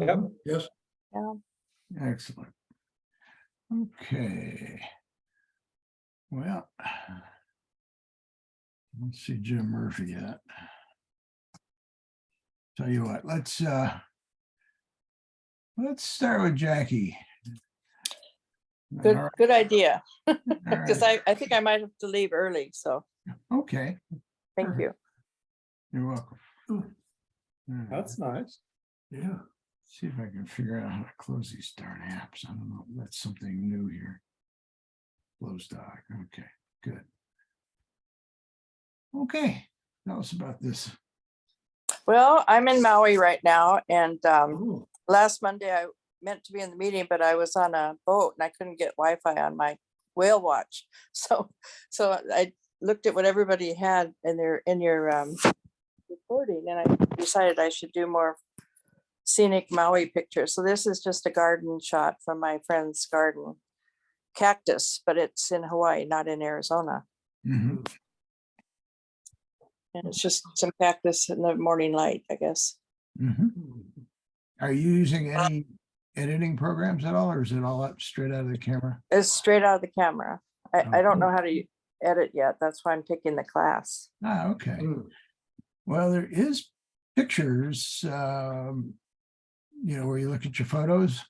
Yep. Yes. Yeah. Excellent. Okay. Well, I don't see Jim Murphy yet. Tell you what, let's start with Jackie. Good, All right. good idea. All Because right. I think I might have to leave early. So Okay. thank Perfect. you. You're welcome. All right. That's nice. Yeah. See if I can figure out how to close these darn apps. I don't know. That's something new here. Close doc. Okay, good. Okay. Tell us about this. Well, I'm in Maui right now, and Ooh. last Monday I meant to be in the meeting, but I was on a boat and I couldn't get Wi-Fi on my whale watch. So I looked at what everybody had in your recording, and I decided I should do more scenic Maui pictures. So this is just a garden shot from my friend's garden, cactus, but it's in Hawaii, not in Arizona. Mhm. And it's just some cactus in the morning light, I guess. Mhm. Are you using any editing programs at all, or is it all up straight out of the camera? It's straight out of the camera. I don't know how to edit yet. That's why I'm taking the class. Ah, okay. Mm. Well, there is pictures, where you look at your photos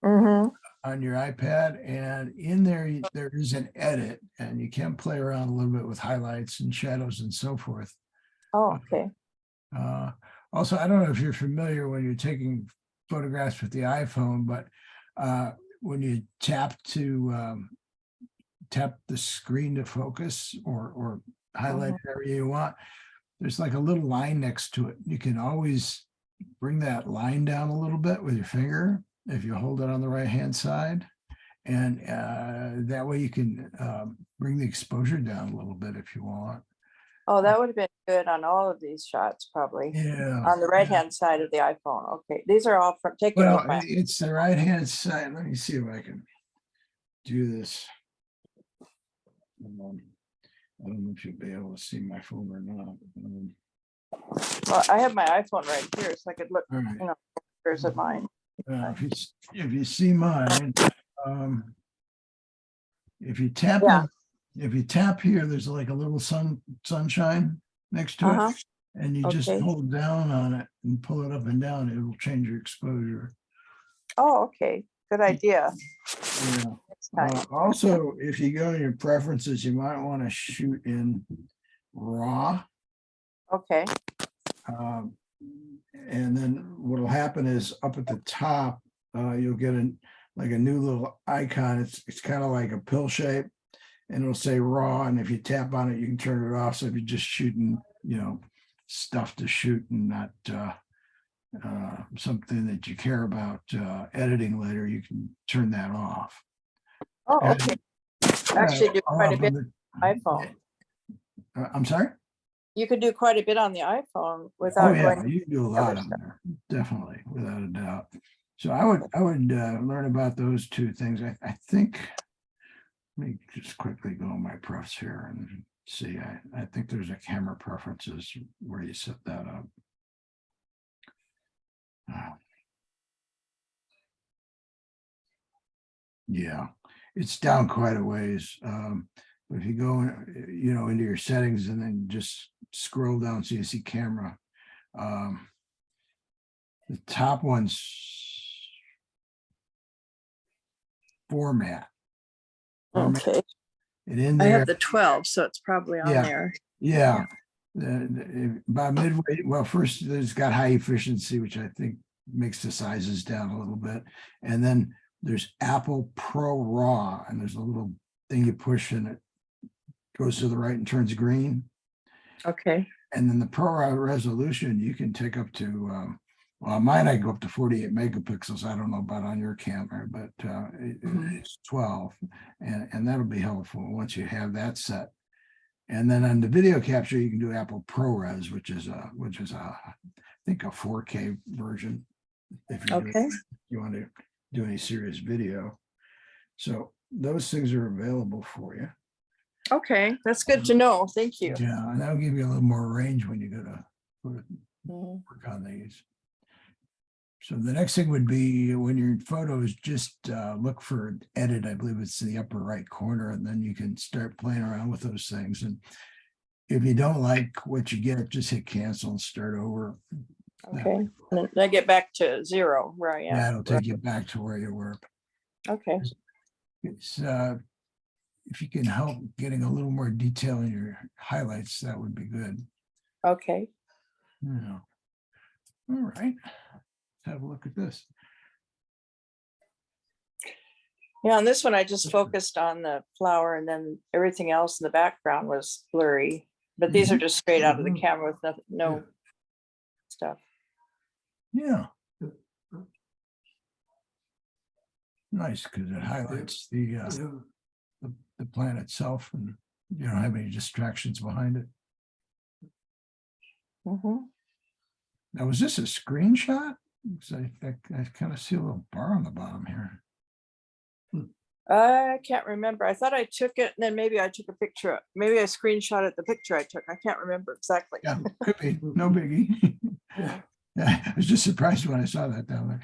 Mm-hmm. on your iPad, and in there, there is an edit, and you can play around a little bit with highlights and shadows and so forth. Oh, okay. Also, I don't know if you're familiar when you're taking photographs with the iPhone, but when you tap the screen to focus or highlight area you want, there's like a little line next to it. You can always bring that line down a little bit with your finger if you hold it on the right hand side, and that way you can bring the exposure down a little bit if you want. Oh, that would have been good on all of these shots, probably. Yeah. On the right-hand side of the iPhone. Okay, these are all from taken Well, with my. it's the right hand side. Let me see if I can do this. I don't know if you'll be able to see my phone or not. Well, I have my iPhone right here, so I could look. All right. Pictures of mine. If you see mine, if you tap Yeah. if you tap here, there's like a little sunshine next to Uh-huh. it, and you just Okay. hold down on it and pull it up and down. It will change your exposure. Oh, okay. Good idea. Yeah. Next time. Also, if you go to your preferences, you might want to shoot in RAW. Okay. And then what'll happen is up at the top, you'll get like a new little icon. It's kind of like a pill shape, and it'll say RAW. And if you tap on it, you can turn it off. So if you're just shooting, stuff to shoot and not something that you care about editing later, you can turn that off. Oh, okay. Actually, do quite a bit on on the iPhone. I'm sorry? You could do quite a bit on the iPhone Oh without yeah, going. you can do a lot on there, definitely, without a doubt. So I would learn about those two things. I think, let me just quickly go on my prefs here and see. I think there's a camera preferences where you set that up. Yeah, it's down quite a ways. But if you go, into your settings and then just scroll down so you see camera. The top one's format. Okay. And in I there, have the 12, so it's probably on there. yeah. By midway, well, first there's got high efficiency, which I think makes the sizes down a little bit. And then there's Apple Pro RAW, and there's a little thing you push and it goes to the right and turns green. Okay. And then the Pro RAW resolution, you can take up to, well, mine, I go up to 48 megapixels. I don't know about on your camera, but it's 12. And that'll be helpful once you have that set. And then on the video capture, you can do Apple ProRes, which is I think a 4K version. If you want to do any serious video. So those things are available for you. Okay, that's good to know. Thank you. Yeah, and that'll give you a little more range when you go to work on these. So the next thing would be when you're in photos, just look for edit. I believe it's in the upper right corner, and then you can start playing around with those things. And if you don't like what you get, just hit cancel and start over. Okay. And then I get back to 0 where I am. Yeah, it'll take you back to where you were. Okay. It's if you can help getting a little more detail in your highlights, that would be good. Okay. Yeah. All right. Let's have a look at this. Yeah, on this one, I just focused on the flower, and then everything else in the background was blurry. But these are just straight out of the camera with no stuff. Yeah. Nice, because it highlights the plant itself, and you don't have any distractions behind it. Mhm. Now, was this a screenshot? Because I kind of see a little bar on the bottom here. I can't remember. I thought I took it, and then maybe I took a picture. Maybe I screenshotted the picture I took. I can't remember exactly. Yeah, could be. No biggie. Yeah, I was just surprised when I saw that down there.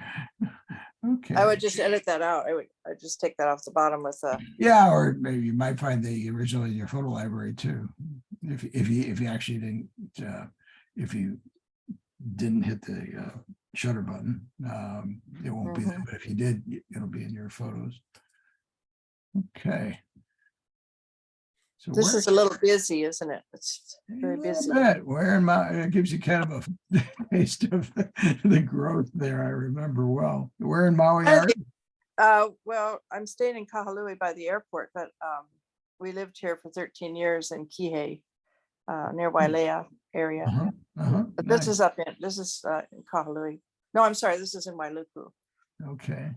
Okay. I would just edit that out. I'd just take that off the bottom with a. Yeah, or maybe you might find the original in your photo library too. If you actually didn't if you didn't hit the shutter button, it won't be there. But if you did, it'll be in your photos. Okay. So This is a little busy, isn't it? It's very busy. It gives you kind of a taste of the growth there. I remember well. Where in Maui are you? Well, I'm staying in Kahului by the airport, but we lived here for 13 years in Kihei, near Wailea area. But Nice. this is in Kahului. No, I'm sorry, this is in Wailuku. Okay.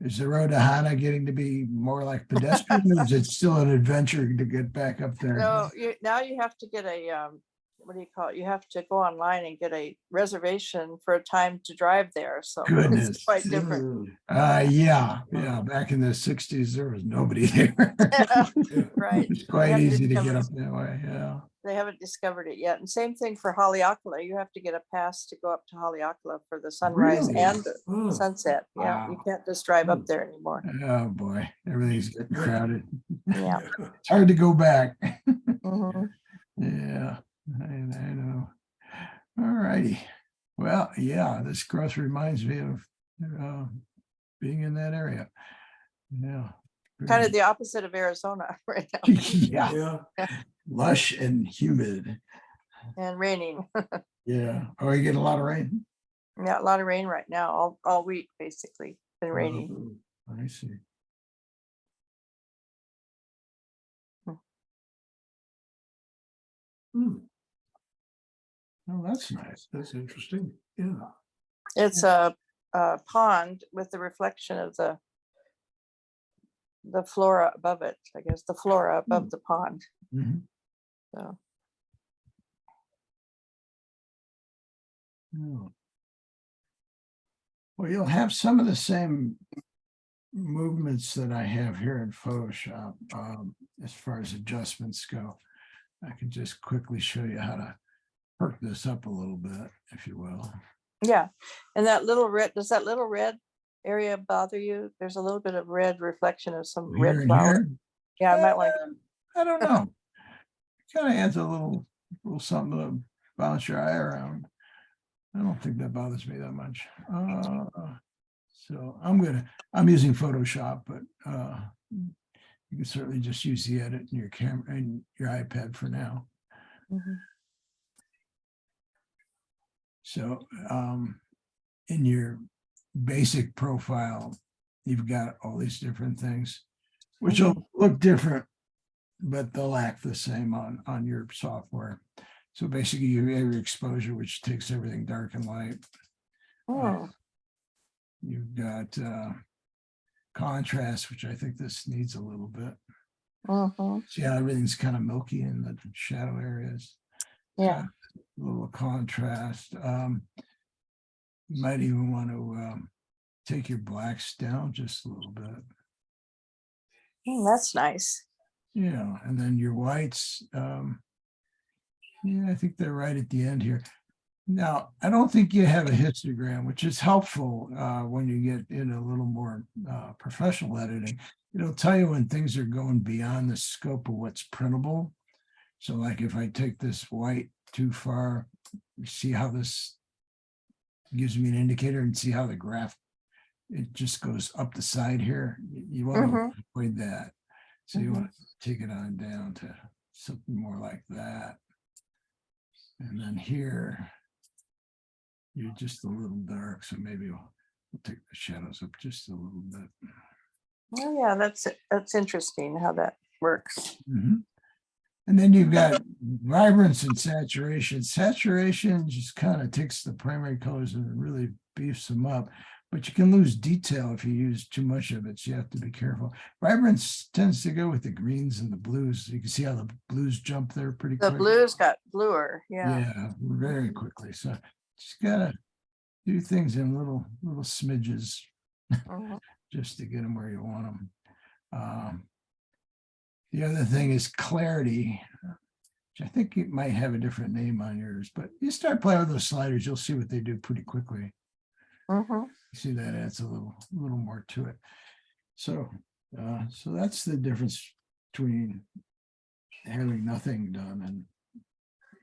Is the road to Hana getting to be more like pedestrian, or is it still an adventure to get back up there? No, now you have to get a what do you call it? You have to go online and get a reservation for a time to drive there. So Goodness. it's quite different. Yeah. Back in the 60s, there was nobody there. Right. It's quite easy to get up that way. Yeah. They haven't discovered it yet. And same thing for Haleakala. You have to get a pass to go up to Haleakala for the sunrise and the sunset. Yeah, you can't just drive up there anymore. Oh boy, everything's getting crowded. Yeah. It's hard to go back. Mhm. Yeah, I know. All righty. Well, yeah, this growth reminds me of being in that area. Yeah. Kind of the opposite of Arizona right now. Yeah. Lush and humid. And raining. Yeah. Oh, you get a lot of rain? Yeah, a lot of rain right now, all week basically. Been raining. I see. Oh, that's nice. That's interesting. Yeah. It's a pond with the reflection of the flora above it. I guess the flora above the pond. So. Oh. Well, you'll have some of the same movements that I have here in Photoshop as far as adjustments go. I can just quickly show you how to perk this up a little bit, if you will. Yeah, and that little red, does that little red area bother you? There's a little bit of red reflection of some red flower. Yeah, I might want to. I don't know. Kind of adds a little something to bounce your eye around. I don't think that bothers me that much. So I'm using Photoshop, but you can certainly just use the edit in your camera and your iPad for now. So in your basic profile, you've got all these different things, which will look different, but they'll act the same on your software. So basically you have your exposure, which takes everything dark and light. You've got contrast, which I think this needs a little bit. See how everything's kind of milky in the shadow areas. Yeah. A little contrast. You might even want to take your blacks down just a little bit. That's nice. Yeah, and then your whites. Yeah, I think they're right at the end here. Now, I don't think you have a histogram, which is helpful when you get into a little more professional editing. It'll tell you when things are going beyond the scope of what's printable. So like if I take this white too far, you see how this gives me an indicator, and see how the graph, it just goes up the side here. You want Mhm. to avoid that. So you Mhm. want to take it on down to something more like that. And then here, you're just a little dark, so maybe we'll take the shadows up just a little bit. Oh yeah, that's interesting how that works. Mhm. And then you've got vibrance and saturation. Saturation just kind of takes the primary colors and really beefs them up, but you can lose detail if you use too much of it, so you have to be careful. Vibrance tends to go with the greens and the blues. You can see how the blues jump there pretty The quick. blues got bluer. Yeah. Yeah, very quickly. So just gotta do things in little smidges Mhm. just to get them where you want them. The other thing is clarity, which I think it might have a different name on yours, but you start playing with those sliders, you'll see what they do pretty quickly. Mhm. You see that adds a little more to it. So, so that's the difference between having nothing done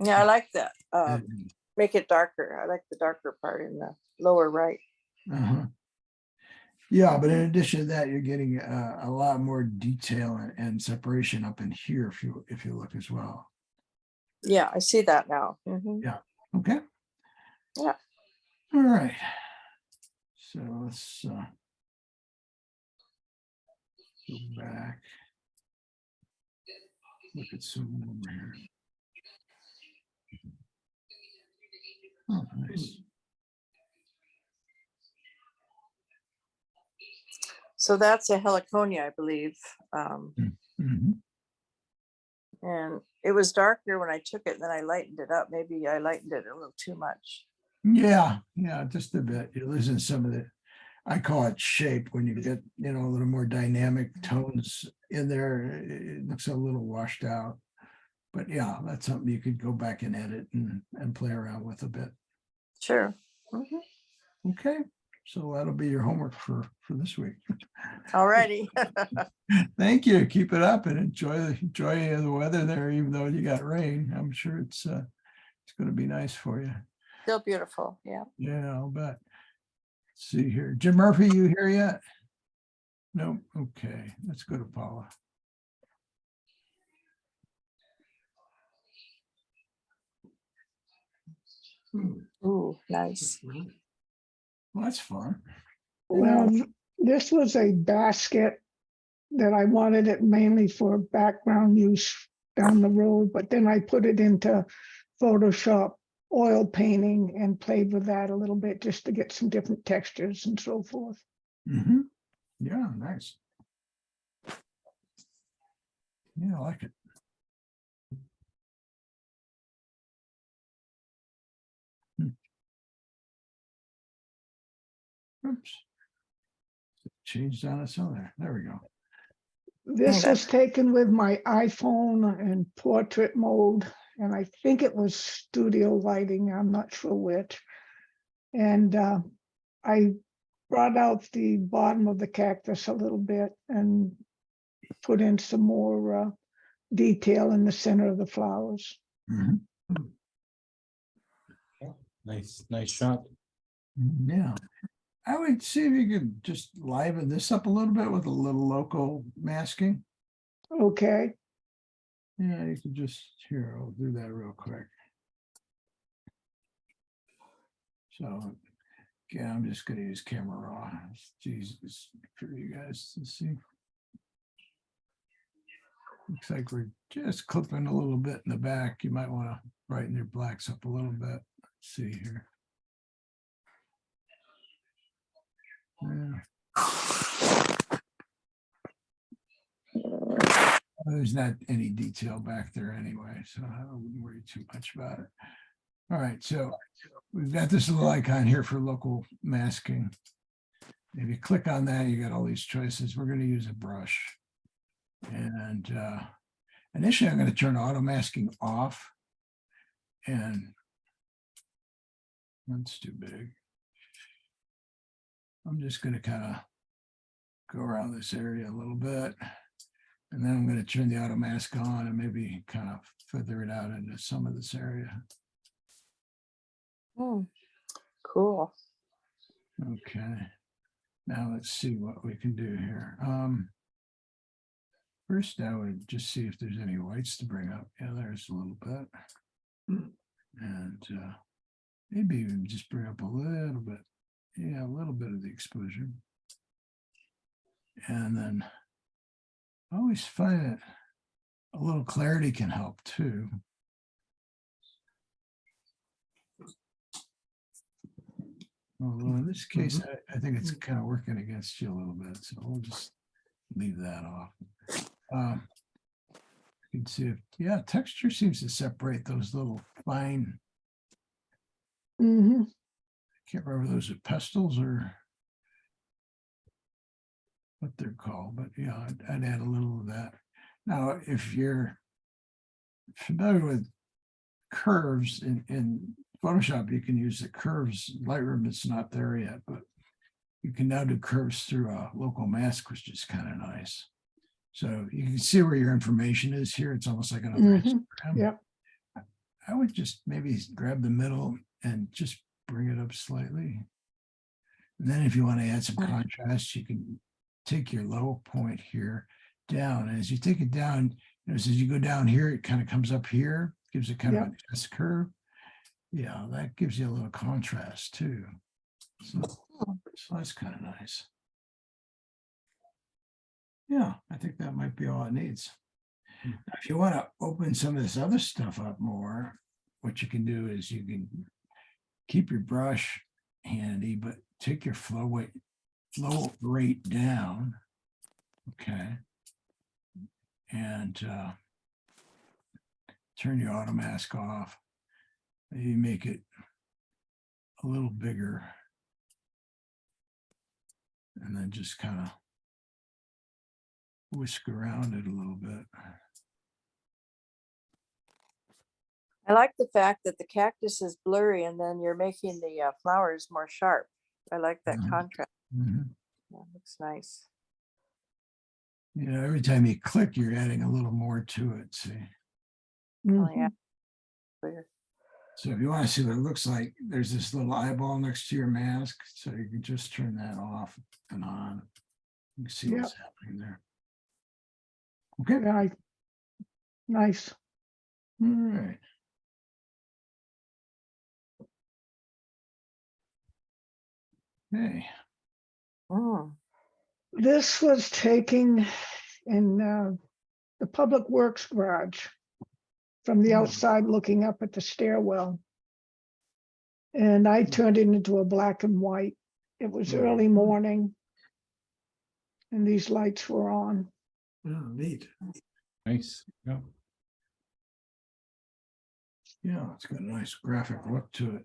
Yeah, I like that. and Make it darker. I like the darker part in the lower right. uh-huh. Yeah, but in addition to that, you're getting a lot more detail and separation up in here if you look as well. Yeah, I see that now. Mhm. Yeah. Okay. Yeah. All right. So let's go back. Look at some over here. Oh, nice. So that's a heliconia, I believe. Um, Mhm. and it was darker when I took it, and then I lightened it up. Maybe I lightened it a little too much. Yeah, just a bit. You're losing some of the, I call it shape when you get, a little more dynamic tones in there. It looks a little washed out. But yeah, that's something you could go back and edit and play around with a bit. Sure. Mhm. Okay, so that'll be your homework for this week. All righty. Thank you. Keep it up and enjoy the weather there, even though you got rain. I'm sure it's going to be nice for you. Still beautiful. Yeah. Yeah, I'll bet. Let's see here. Jim Murphy, you here yet? No. Okay, let's go to Paula. Ooh, nice. Well, that's fun. Well, this was a basket that I wanted it mainly for background use down the road, but then I put it into Photoshop oil painting and played with that a little bit just to get some different textures and so forth. Mhm. Yeah, nice. Yeah, I like it. Oops. Changed on its own there. There we go. This Okay. was taken with my iPhone in portrait mode, and I think it was studio lighting. I'm not sure which. And I brought out the bottom of the cactus a little bit and put in some more detail in the center of the flowers. Mhm. Nice shot. Yeah. I would see if you could just liven this up a little bit with a little local masking. Okay, Yeah, you could just, here, I'll do that real quick. So, yeah, I'm just gonna use camera raw. Jesus, for you guys to see. Looks like we're just clipping a little bit in the back. You might want to brighten your blacks up a little bit. Let's see here. Yeah. There's not any detail back there anyway, so I wouldn't worry too much about it. All right, so we've got this little icon here for local masking. If you click on that, you got all these choices. We're going to use a brush. And initially, I'm going to turn auto masking off. And That's too big. I'm just gonna kind of go around this area a little bit. And then I'm gonna turn the auto mask on and maybe kind of feather it out into some of this area. Cool. Okay. Now let's see what we can do here. First, I would just see if there's any whites to bring up. Yeah, there's a little bit. And maybe even just bring up a little bit. Yeah, a little bit of the exposure. And then I always find that a little clarity can help too. Although in this case, I think it's kind of working against you a little bit, so we'll just leave that off. You can see if, yeah, texture seems to separate those little fine, Mm-hmm. can't remember those are pestles or what they're called, but yeah, I'd add a little of that. Now, if you're familiar with curves in Photoshop, you can use the curves. Lightroom, it's not there yet, but you can now do curves through a local mask, which is kind of nice. So you can see where your information is here. It's almost like another histogram. Yep. I would just maybe grab the middle and just bring it up slightly. And then if you want to add some contrast, you can take your low point here down. And as you take it down, as you go down here, it kind of comes up here, gives it kind of an S curve. Yeah, that gives you a little contrast too. So that's kind of nice. Yeah, I think that might be all it needs. Now, if you want to open some of this other stuff up more, what you can do is you can keep your brush handy, but take your flow rate down. Okay. And turn your auto mask off. Maybe make it a little bigger. And then just kind of whisk around it a little bit. I like the fact that the cactus is blurry and then you're making the flowers more sharp. I like that contrast. That looks nice. You know, every time you click, you're adding a little more to it. See? Oh, yeah. Clear. So if you want to see what it looks like, there's this little eyeball next to your mask. So you can just turn that off and on. You can see what's happening there. Okay. Yeah, nice. All right. Okay. This was taken in the Public Works garage from the outside looking up at the stairwell. And I turned it into a black and white. It was early morning and these lights were on. Oh, neat. Nice. Yeah. Yeah, it's got a nice graphic look to it.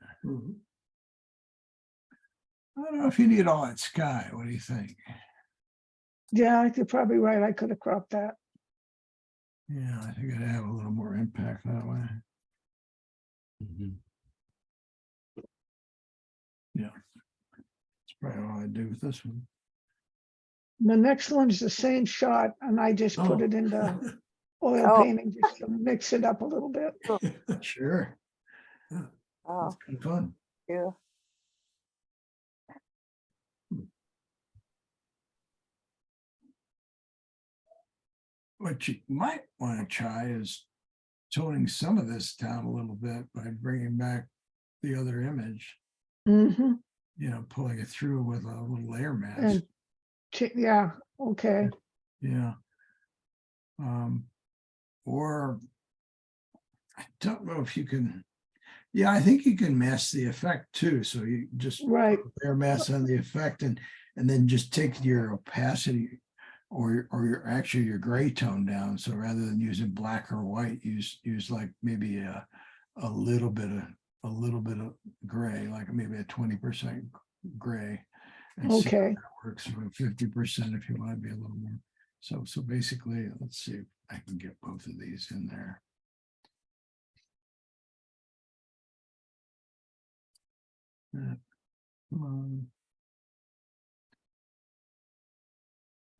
I don't know if you need all that sky. What do you think? Yeah, you're probably right. I could have cropped that. Yeah, I think it'd have a little more impact that way. Yeah, that's probably all I do with this one. The next one's the same shot and I just put it into oil painting just to mix it up a little bit. Sure. Oh, That's kind of fun. yeah. What you might want to try is toning some of this down a little bit by bringing back the other image, Mm-hmm. you know, pulling it through with a little layer mask. And yeah, okay. Yeah. Or I don't know if you can, yeah, I think you can mask the effect too. So you just Right. layer mask on the effect and then just take your opacity or your gray tone down. So rather than using black or white, use like maybe a little bit of gray, like maybe a 20% gray. And see how Okay. that works, or 50% if you want to be a little more. So basically, let's see if I can get both of these in there. Come on.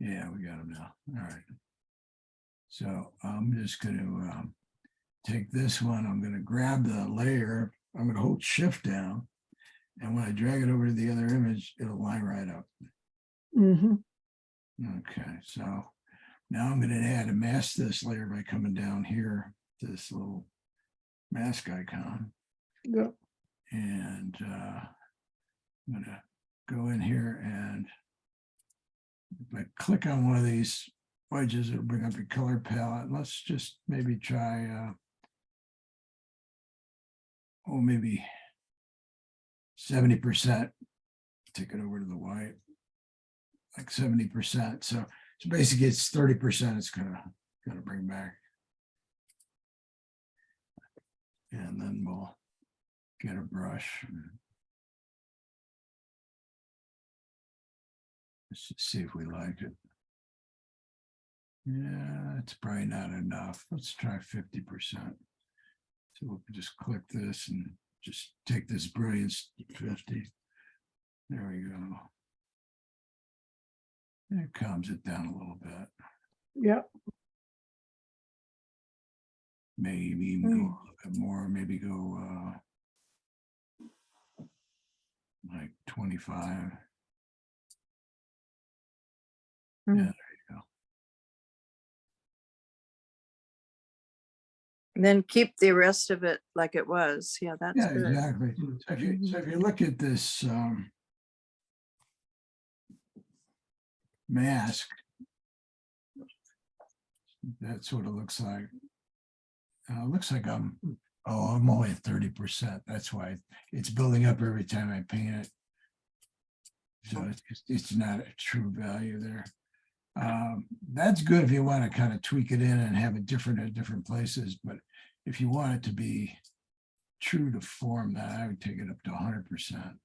Yeah, we got them now. All right. So I'm just going to take this one. I'm going to grab the layer. I'm going to hold shift down. And when I drag it over to the other image, it'll line right up. Mm-hmm. Okay, so now I'm going to add a mask this layer by coming down here to this little mask icon. Yep. And I'm going to go in here, and if I click on one of these wedges, it'll bring up your color palette. Let's just maybe try, maybe 70%. Take it over to the white, like 70%. So basically it's 30% it's gonna bring back. And then we'll get a brush. Let's just see if we like it. Yeah, it's probably not enough. Let's try 50%. So we'll just click this and just take this brilliance 50. There we go. It calms it down a little bit. Yep. Maybe even go a little bit more, maybe go like 25. Yeah, there you go. And then keep the rest of it like it was. Yeah, that's Yeah, good. exactly. So if you look at this mask, that's what it looks like. Looks like I'm only at 30%. That's why it's building up every time I paint it. So it's not a true value there. That's good if you want to kind of tweak it in and have it different at different places. But if you want it to be true to form, that I would take it up to 100%.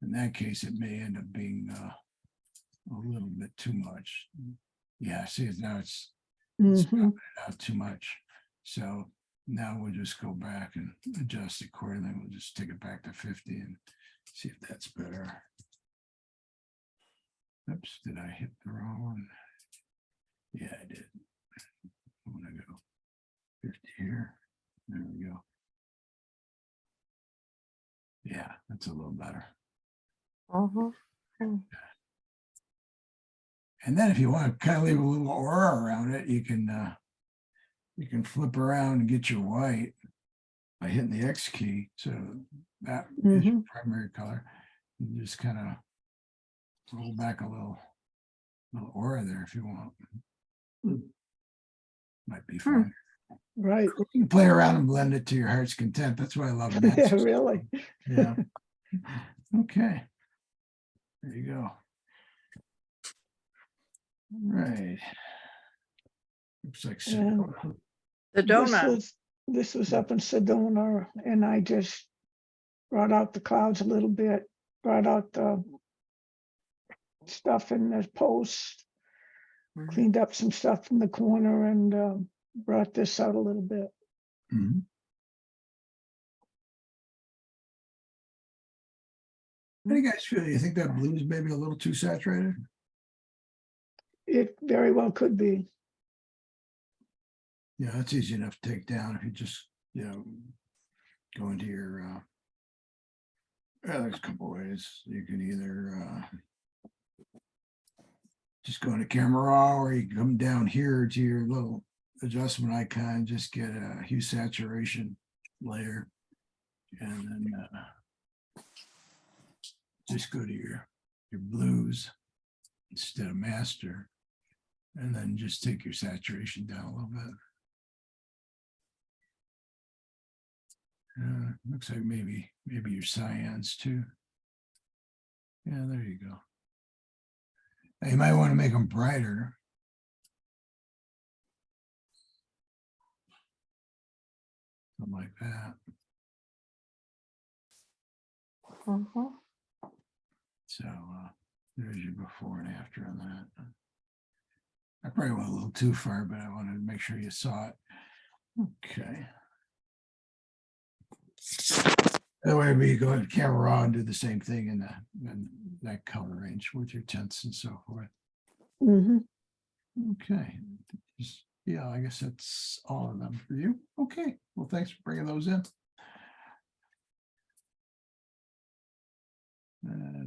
In that case, it may end up being a little bit too much. Yeah, see, now it's Mm-hmm. out too much. So now we'll just go back and adjust accordingly. We'll just take it back to 50 and see if that's better. Oops, did I hit the wrong one? Yeah, I did. I want to go 50 here. There we go. Yeah, that's a little better. Mhm. And then if you want to kind of leave a little aura around it, you can flip around and get your white by hitting the X key. So that is your primary color. You just kind of roll back a little aura there if you want. Might be fun. Right. You can play around and blend it to your heart's content. That's why I love Yeah, masks. really. Yeah. Okay. There you go. Right. Looks like And Sedona. This was up in Sedona, and I just brought out the clouds a little bit, brought out the stuff in the post, cleaned up some stuff in the corner, and brought this out a little bit. Mhm. How do you guys feel? You think that blue is maybe a little too saturated? It very well could be. Yeah, that's easy enough to take down if you just, go into your, there's a couple ways. You can either just go into camera raw, or you can come down here to your little adjustment icon, just get a hue saturation layer, and then just go to your blues instead of master, and then just take your saturation down a little bit. Looks like maybe your cyans too. Yeah, there you go. Now, you might want to make them brighter. Something like that. So there's your before and after on that. I probably went a little too far, but I wanted to make sure you saw it. Okay. That way we go to camera raw and do the same thing in that color range with your tints and so forth. Mhm. Okay. Yeah, I guess that's all of them for you. Okay, well, thanks for bringing those in.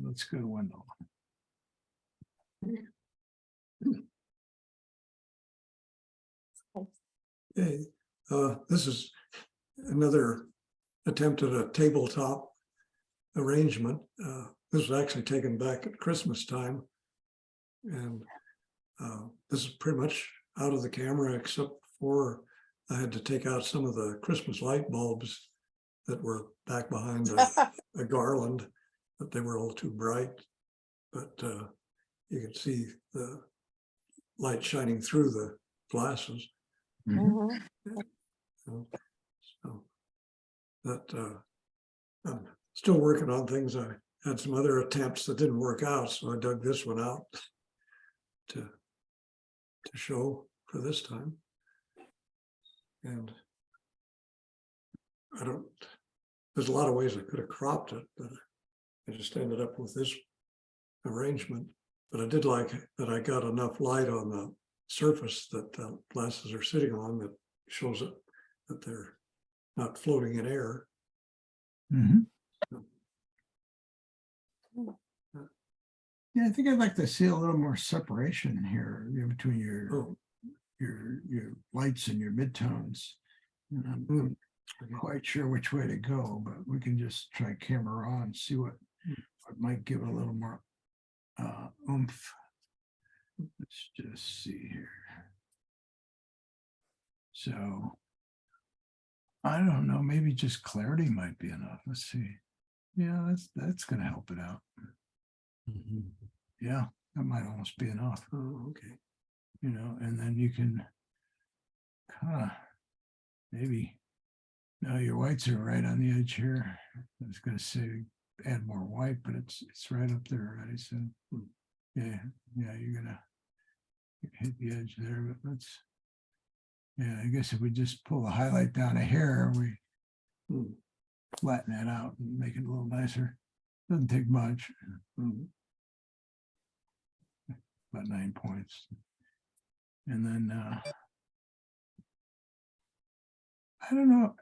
Let's go to Wendell. Okay, this is another attempt at a tabletop arrangement. This was actually taken back at Christmas time. And this is pretty much out of the camera, except for I had to take out some of the Christmas light bulbs that were back behind a garland, but they were all too bright. But you can see the light shining through the glasses. Mhm. So that I'm still working on things. I had some other attempts that didn't work out, so I dug this one out to show for this time. And there's a lot of ways I could have cropped it, but I just ended up with this arrangement. But I did like that I got enough light on the surface that the glasses are sitting on that shows it that they're not floating in air. Mhm. Yeah, I think I'd like to see a little more separation here, between your lights and your midtones. And I'm not quite sure which way to go, but we can just try camera on, see what might give it a little more oomph. Let's just see here. So I don't know, maybe just clarity might be enough. Let's see. Yeah, that's gonna help it out. Yeah, that might almost be enough. Oh, okay. And then you can kind of maybe, no, your whites are right on the edge here. I was gonna say add more white, but it's right up there already. So yeah, you're gonna hit the edge there, but I guess if we just pull the highlight down a hair, we flatten that out and make it a little nicer. Doesn't take much. About 9 points. And then I don't know.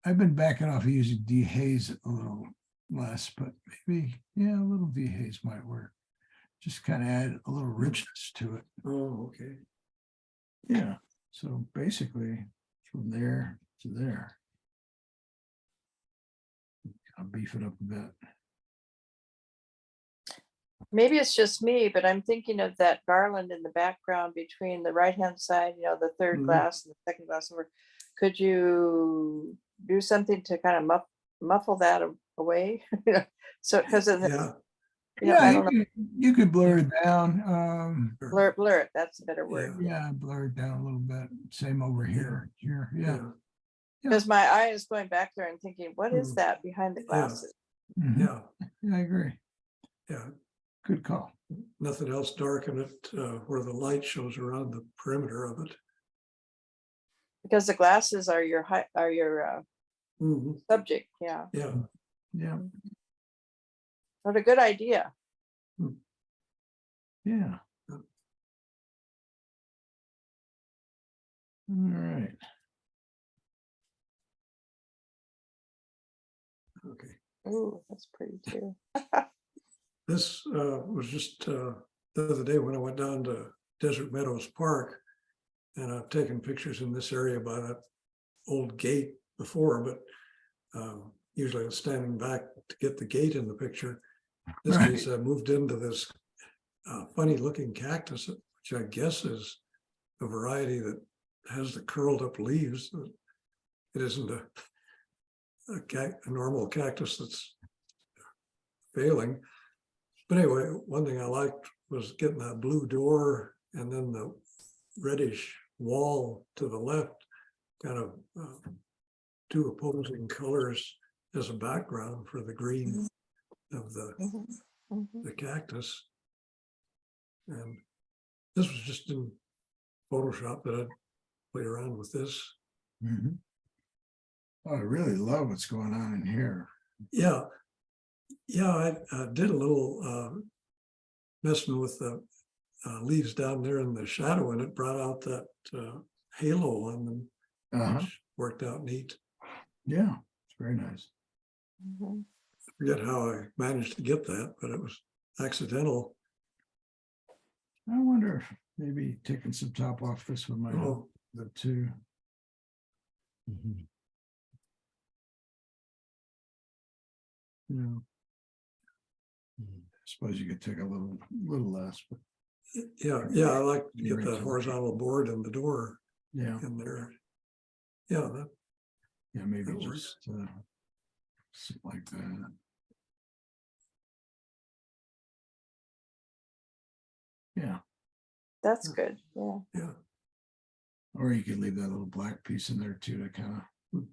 I've been backing off of using dehaze a little less, but maybe, a little dehaze might work. Just kind of add a little richness to it. Oh, okay. Yeah. So basically from there to there. I'll beef it up a bit. Maybe it's just me, but I'm thinking of that garland in the background between the right-hand side, the third Mhm. glass and the second glass over. Could you do something to kind of muffle that away? So, because of the, I don't know, you could blur it down. blur it. That's a better word. Yeah, blur it down a little bit. Same over here. Yeah. Because my eye is going back there and thinking, what is Mm. that behind the glasses? Mhm. Yeah, I agree. yeah. Good call. Nothing else darken it where the light shows around the perimeter of it. Because the glasses are your Mhm. subject. Yeah, Yeah. what a good idea. Yeah. All right. Okay. Ooh, that's pretty too. This was just the other day when I went down to Desert Meadows Park, and I've taken pictures in this area by that old gate before, but usually I was standing back to get the gate in the picture. This Right. case, I moved into this funny looking cactus, which I guess is a variety that has the curled up leaves. It isn't a normal cactus that's failing. But anyway, one thing I liked was getting that blue door and then the reddish wall to the left, kind of two opposing colors as a background for the green of the cactus. And this was just in Photoshop that I played around with this. Mhm. Oh, I really love what's going on in here. Yeah. Yeah, I did a little messing with the leaves down there in the shadow, and it brought out that halo on them, Uh-huh. which worked out neat. Yeah, it's very nice. Mhm. Forget how I managed to get that, but it was accidental. I wonder if maybe taking some top off this one might help Oh, the two. Mhm. You know, Mhm. I suppose you could take a little less, but yeah, I like to You're get right that to the- horizontal board in the door yeah, in there. Yeah, that, yeah, maybe that works. just something like that. Yeah, That's good, yeah. yeah. or you could leave that little black piece in there too to kind of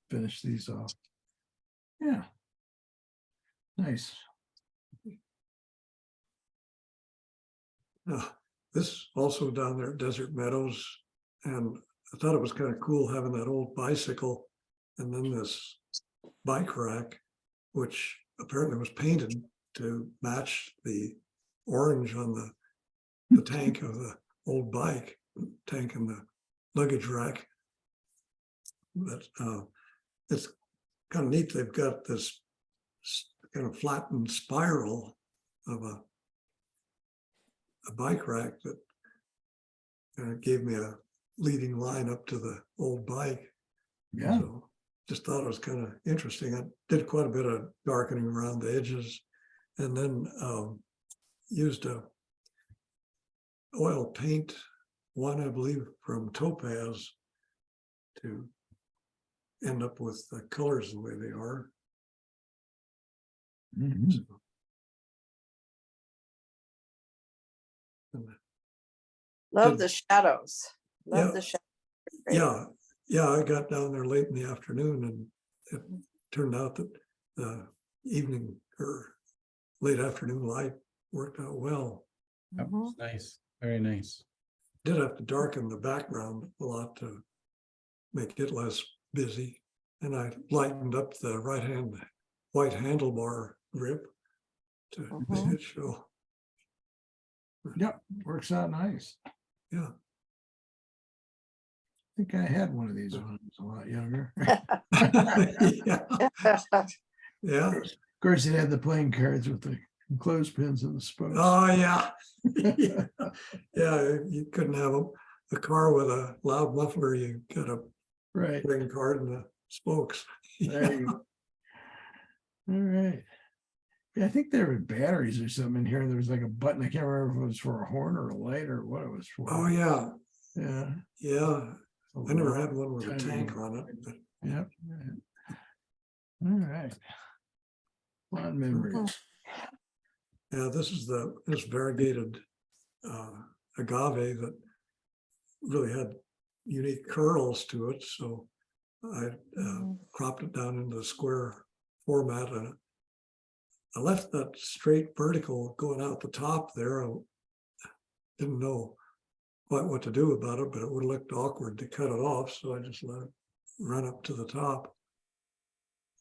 finish these off. Yeah. Nice. This also down there at Desert Meadows, and I thought it was kind of cool having that old bicycle and then this bike rack, which apparently was painted to match the orange on the tank of the old bike, tank and the luggage rack. But it's kind of neat. They've got this kind of flattened spiral of a bike rack that gave me a leading line up to the old bike. Yeah. So just thought it was kind of interesting. I did quite a bit of darkening around the edges, and then used a oil paint one, I believe, from Topaz to end up with the colors the way they are. Mhm. So, and Love Did- the shadows. Love Yeah. the shadows. yeah, I got down there late in the afternoon, and it turned out that the evening or late afternoon light worked out well. That Mhm. was nice, very nice. Did have to darken the background a lot to make it less busy. And I lightened up the white handlebar grip to make Mhm. it show. Yep, works out nice. Yeah. I think I had one of these when I was a lot younger. Yeah. Yeah. Of course, it had the playing cards with the clothespins and the spokes. Oh, yeah. Yeah. Yeah, you couldn't have a car with a loud muffler. You got a Right. playing card and the spokes. There you go. All right. Yeah, I think there were batteries or something in here. There was like a button. I can't remember if it was for a horn or a light or what it was for. Oh, yeah. Yeah. Yeah. I never had one with a Timing. tank on it. But Yep. All right. Fond memories. yeah, this variegated agave that really had unique curls to it. So I cropped it down into the square format, and I left that straight vertical going out the top there. I didn't know quite what to do about it, but it would have looked awkward to cut it off. So I just let it run up to the top.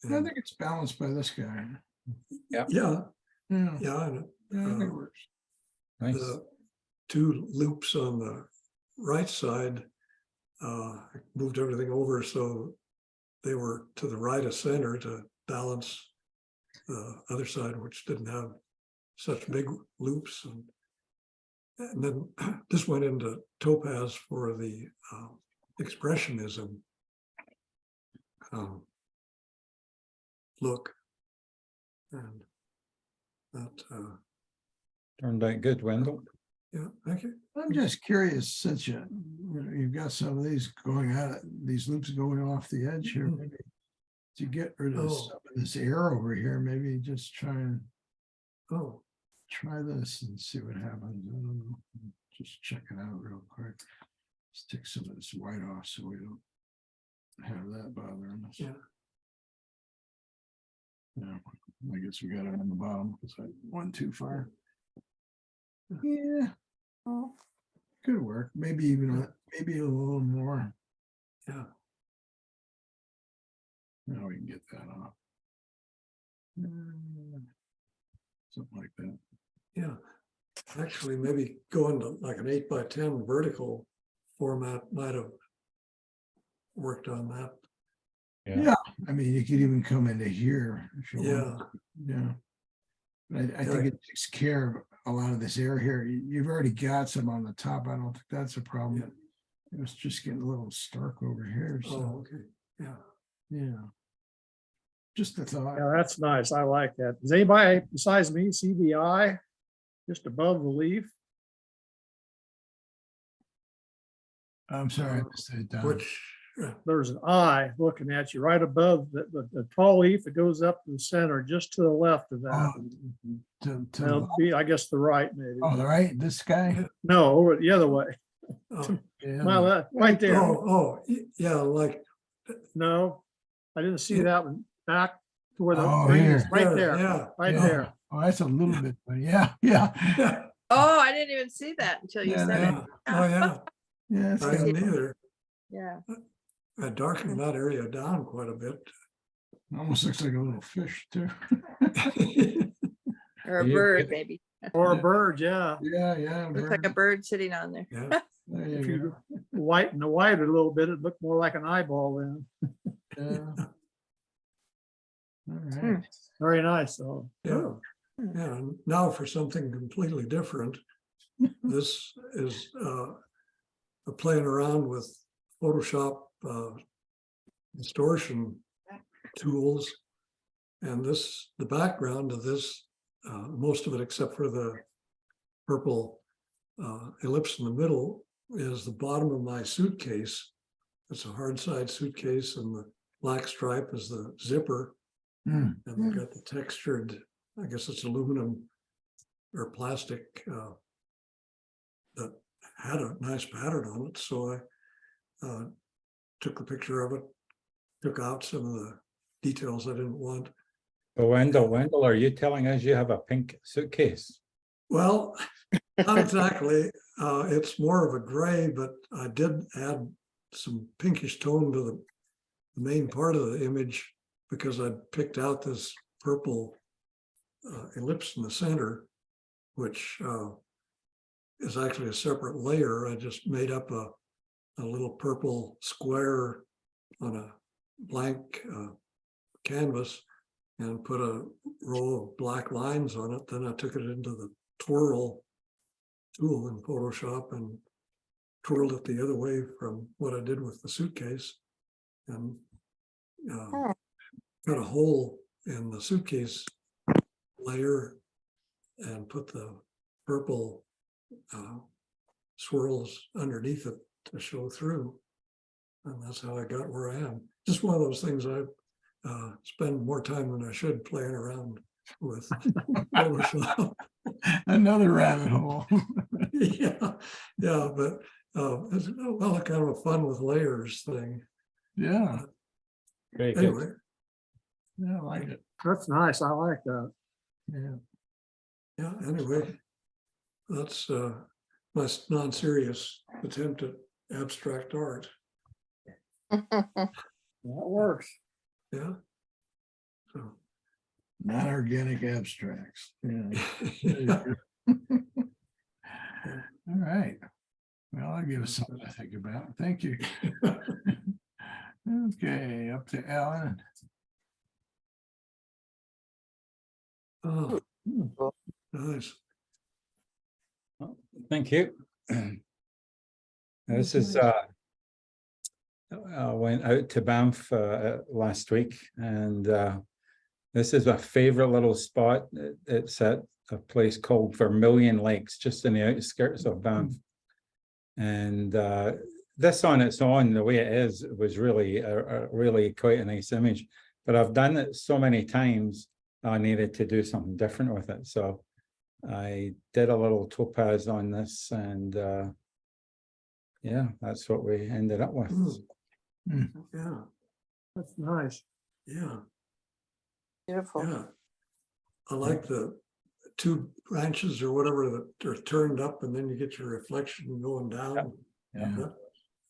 I And think it's balanced by this guy. yeah, Yeah. yeah. And Yeah, I think it works. Nice. the two loops on the right side, I moved everything over so they were to the right of center to balance the other side, which didn't have such big loops. And then this went into Topaz for the expressionism look. And that, Turned out good, Wendell. yeah, thank you. I'm just curious, since you've got some of these going out, these loops going off the edge here, Mhm. maybe to get rid of Oh. some of this air over here, maybe just try Oh, this and see what happens. I don't know. Just check it out real quick. Let's take some of this white off so we don't have that bothering us. yeah. Yeah, I guess we got it on the bottom because I went too far. Yeah, Oh, could work. Maybe even maybe a little more. Yeah. Now we can get that off. Something like that. Yeah, actually, maybe going to like an 8x10 vertical format might have worked on that. Yeah, I mean, you could even come into here. If you Yeah, want. Yeah. But I think Right. it takes care of a lot of this air here. You've already got some on the top. I don't think that's a problem. Yeah. It was just getting a little stark over here, oh, so, okay, yeah. yeah. Just a thought. Yeah, that's nice. I like that. Does anybody besides me see the eye just above the leaf? I'm sorry, I missed it, Don. Which, There's an eye looking at you right above the tall leaf that goes up to the center, just to the left of that. Oh, to That'll be, I guess, the right maybe. oh, the right, this guy? No, over the other way. oh, Yeah. My left, right there. yeah, like. No, I didn't see that one. Back to where the Oh, green is, here. right there, Yeah. right Yeah. there. Oh, that's a little bit, but yeah, yeah. Yeah, Oh, I didn't even see that until you Yeah, said yeah, it. oh, yeah, Yeah, it's I got- didn't either. Yeah. I darkened that area down quite a bit. almost looks like a little fish too. Or a You- bird, maybe. Or a Yeah. bird, yeah. Yeah, yeah. Looks like a bird. bird sitting on there. Yeah, There If you you whiten the white a little bit, it looked more like an eyeball then. go. Yeah. All right. Very nice, so. yeah, yeah. and Now for something completely different. This is playing around with Photoshop distortion tools. And this, the background of this, most of it except for the purple ellipse in the middle, is the bottom of my suitcase. It's a hard side suitcase, and the black stripe is the zipper. Hmm. And they've got the textured, I guess it's aluminum or plastic that had a nice pattern on it. So I took a picture of it, took out some of the details I didn't want. So Wendell, are you telling us you have a pink suitcase? Well, not exactly. It's more of a gray, but I did add some pinkish tone to the main part of the image because I picked out this purple ellipse in the center, which is actually a separate layer. I just made up a little purple square on a blank canvas and put a row of black lines on it. Then I took it into the twirl tool in Photoshop and twirled it the other way from what I did with the suitcase, and cut a hole in the suitcase layer and put the purple swirls underneath it to show through. And that's how I got where I am. Just one of those things I spend more time than I should playing around with Photoshop. Another rabbit hole. Yeah, yeah, but it's well, kind of a fun with layers thing. Yeah, Very good. Anyway, yeah, I like it. That's nice. I like that. Yeah. yeah, anyway, that's my non-serious attempt at abstract art. That works. Yeah. So, Non-organic abstracts. Yeah. yeah. All right. Well, I'll give us something to think about. Thank you. Okay, up to Alan. Oh, nice. Thank you. This is, I went out to Banff last week, and this is my favorite little spot. It's at a place called Vermilion Lakes, just in the outskirts of Banff. And this on its own, the way it is, it was really, really quite a nice image. But I've done it so many times, I needed to do something different with it. So I did a little topaz on this, and yeah, that's what we ended up with. Yeah, That's nice. yeah, Beautiful. yeah. I like the two branches or whatever that are turned up, and then you get your reflection going down. Yeah.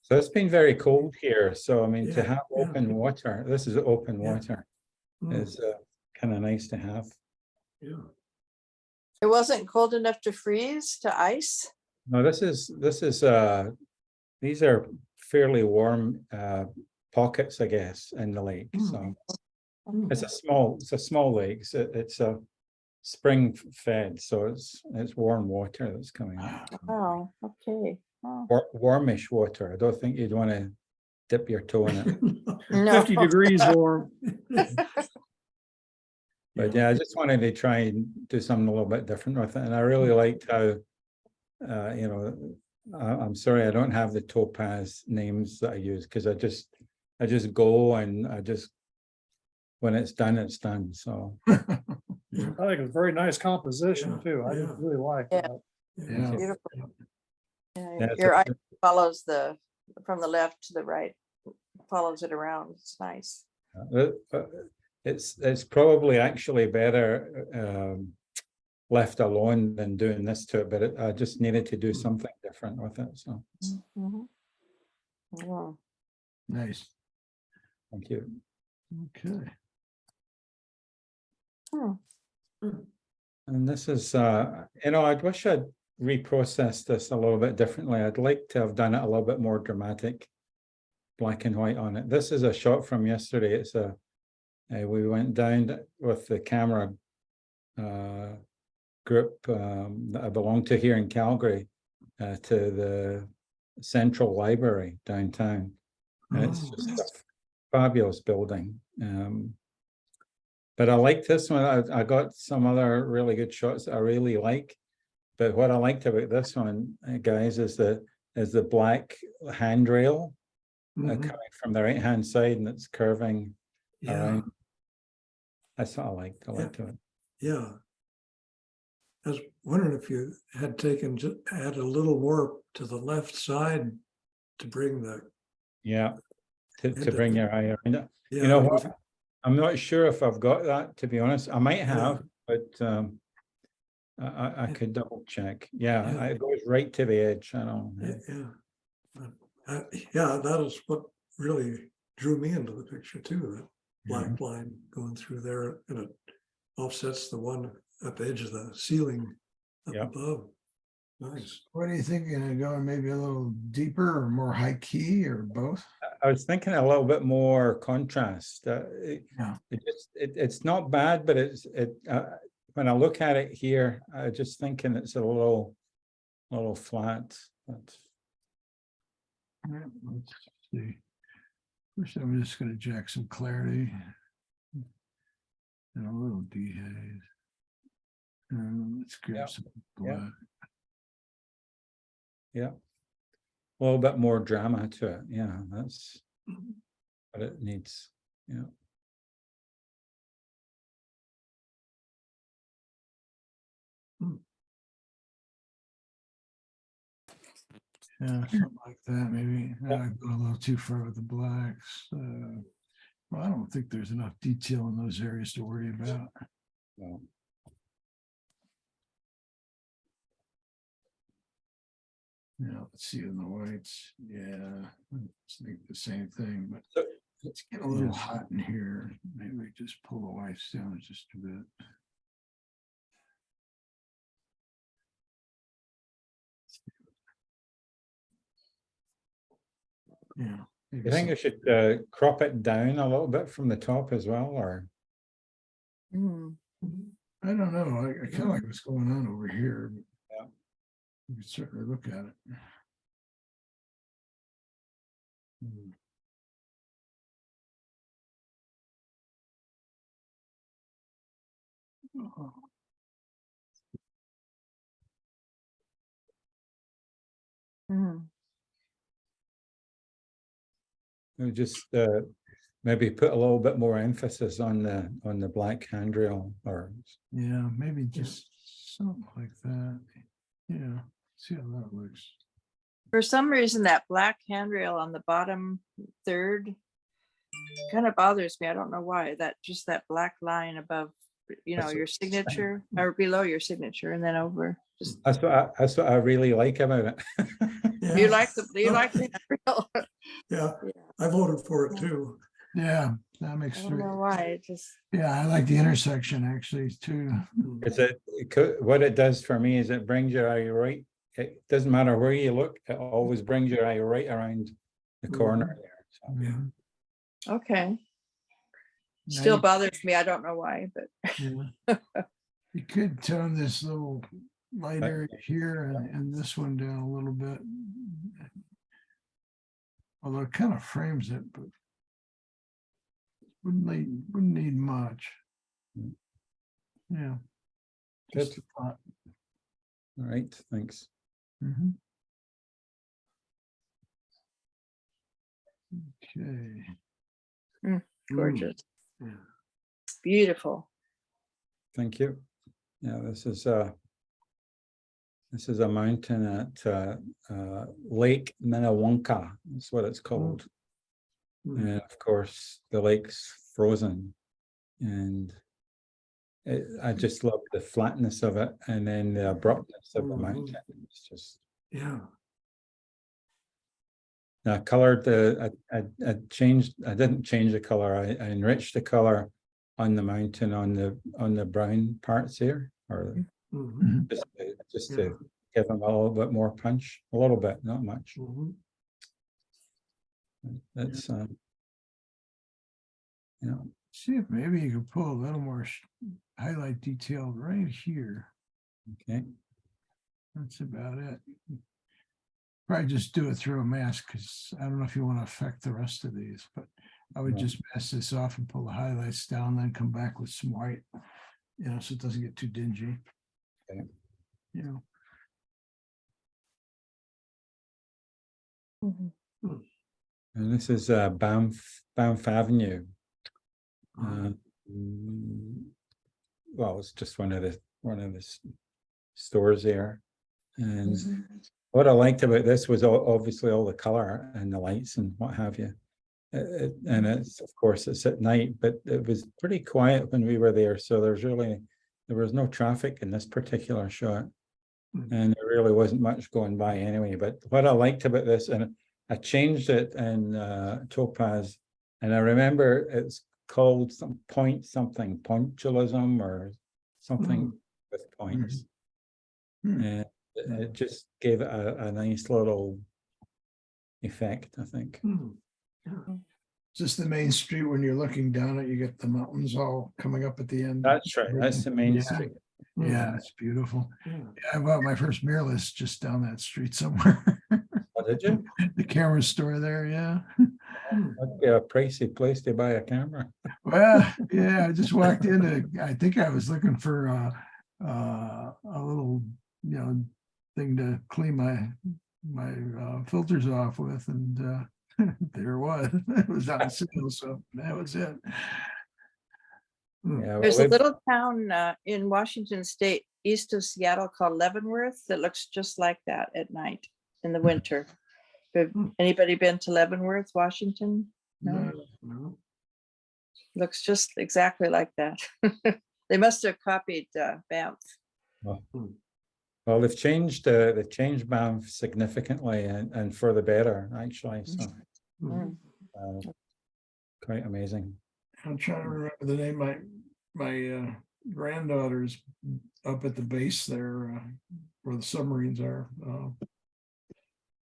So it's been very cold here. So I mean, to Yeah, have yeah. open water, this is open Yeah. water, Mm, is kind of nice to have. yeah. It wasn't cold enough to freeze to ice? No, these are fairly warm pockets, I guess, in the lake. Mm. So Mm. it's a small lake. It's a spring fed, so it's warm water that's coming out. Oh, okay. Oh. Warmish water. I don't think you'd want to dip your toe in it. No. 50 degrees warm. But yeah, I just wanted to try and do something a little bit different with it. And I really liked how, you know, I'm sorry, I don't have the topaz names that I use because I just go and when it's done, it's done. So I think it's a very nice composition Yeah, too. I yeah. really like Yeah. that. Yeah. Beautiful. Yeah, Yeah, it's your a- eye follows from the left to the right, follows it around. It's nice. it's probably actually better left alone than doing this to it, but I just needed to do something different with it. So Mhm. Yeah. Nice. thank you. Okay. Hmm. And this is, you know, I wish I'd reprocessed this a little bit differently. I'd like to have done it a little bit more dramatic, black and white on it. This is a shot from yesterday. It's we went down with the camera group that I belong to here in Calgary to the Central Library downtown. And it's Oh. just a fabulous building. But I like this one. I got some other really good shots that I really like. But what I liked about this one, guys, is the black handrail Mhm. coming from the right-hand side and it's curving Yeah, around. That's what I liked. I liked it. yeah. I was wondering if you had add a little more to the left side to bring the, Yeah, to And bring your eye around it. yeah. You know it was- what? I'm not sure if I've got that, to be honest. I might Yeah. have, but I could double check. Yeah, Yeah. it goes right to the edge. I know. Yeah, yeah. Yeah, that is what really drew me into the picture too, that black line going through there, and it offsets the one at the edge of the ceiling up Yeah. above. Nice. What do you think? Going maybe a little deeper or more high key or both? I was thinking a little bit more contrast. Yeah. It's not bad, but when I look at it here, I just thinking it's a little flat. But Yeah, let's see. First, I'm just going to jack some clarity and a little dehaze. And let's grab Yeah, some yeah. black. yeah, a little bit more drama to it. Yeah, that's what it needs. Yeah. Yeah, something like that. Maybe I go a little too far with the blacks. Well, I don't think there's enough detail in those areas to worry about. No. Yeah, let's see in the whites. Yeah, it's like the same thing, but So- it's getting a little Yes. hot in here. Maybe we just pull the whites down just a bit. Yeah. maybe You think I some- should crop it down a little bit from the top as well, or? Mm. I don't know. I kind of like what's going on over here. But Yeah. you can certainly look at it. Oh, Mm. We just maybe put a little bit more emphasis on the black handrail, or yeah, maybe just something like that. Yeah, see how that looks. For some reason, that black handrail on the bottom third kind of bothers me. I don't know why. That just that black line above you know, That's your signature or below your signature and then over. Just, That's what I really like about it. Yeah. you like the handle? Yeah, Yeah. I voted for it too. Yeah, that makes I don't three. know why, it just, Yeah, I like the intersection actually too. What it does for me is it brings your eye right. It doesn't matter where you look, it always brings your eye right around the corner there. So, Yeah. okay. Now Still you- bothers me. I don't know why, but yeah. You could tone this little light area here and this one down a little bit. Although it kind of frames it, but wouldn't need much. Mm. Yeah. Good. Just a thought. all right, thanks. Mhm. Okay. gorgeous, Yeah. beautiful. Thank you. Yeah, this is a mountain at Lake Minnewanka. That's what it's called. Mm. And of course, the lake's frozen, and I just love the flatness of it, and then the abruptness of the mountain. It's just Yeah. I colored I changed. I didn't change the color. I enriched the color on the mountain on the brown parts here, or Mhm. just Yeah. to give them a little bit more punch, a little bit, not much. Mhm. That's you know, See if maybe you could pull a little more highlight detail right here. okay. That's about it. Probably just do it through a mask because I don't know if you want to affect the rest of these, but I would Right. just mask this off and pull the highlights down, then come back with some white, so it doesn't get too dingy. Okay. You know, And this is Banff Avenue. Mhm. Well, it's just one of the stores there. And what I liked about this was obviously all the color and the lights and what have you. And it's, of course, it's at night, but it was pretty quiet when we were there. So there was no traffic in this particular shot. And there really wasn't much going by anyway. But what I liked about this, and I changed it in Topaz, and I remember it's called something pointillism or something with points. Hmm. And it just gave it a nice little effect, I think. Mhm. Yeah. just the main street when you're looking down it, you get the mountains all coming up at the end. That's right. That's the main Yeah. street. Yeah, it's beautiful. Yeah. I bought my first mirrorless just down that street somewhere. Oh, did you? The camera store there, yeah. That'd be a pricey place to buy a camera. Well, yeah, I just walked in. I think I was looking for a little, thing to clean my filters off with, and there it was. It was on sale, so that was it. Yeah, There's well, a little town in Washington State, east of Seattle, called Leavenworth that looks just like that at night in the winter. Have anybody been to Leavenworth, Washington? No, No. looks just exactly like that. They must have copied Banff. well, they've changed Banff significantly and for the better, actually. So Mhm. quite amazing. I'm trying to remember the name. My granddaughter's up at the base there where the submarines are.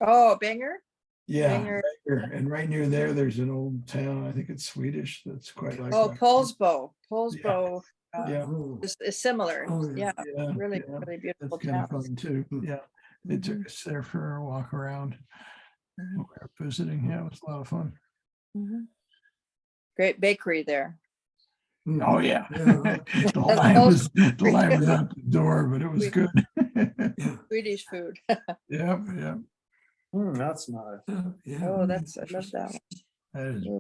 Oh, Bangor? Yeah, Bangor. and right near there's an old town. I think it's Swedish. That's quite like Oh, that. Polsbo. Polsbo Yeah. Oh. is similar. Oh, yeah. Yeah, Yeah, really, yeah, really that's beautiful kind of town. fun too. Yeah, they took Mhm. us there for a walk around. Mhm. We were visiting. Yeah, it was a lot of fun. Mhm. Great bakery there. Oh yeah, Yeah. the That's line was Polsbo. out the door, but it was We- good. Yeah. Swedish food. Yeah, yeah, That's nice. Yeah. Oh, I love that one. that is. Yeah.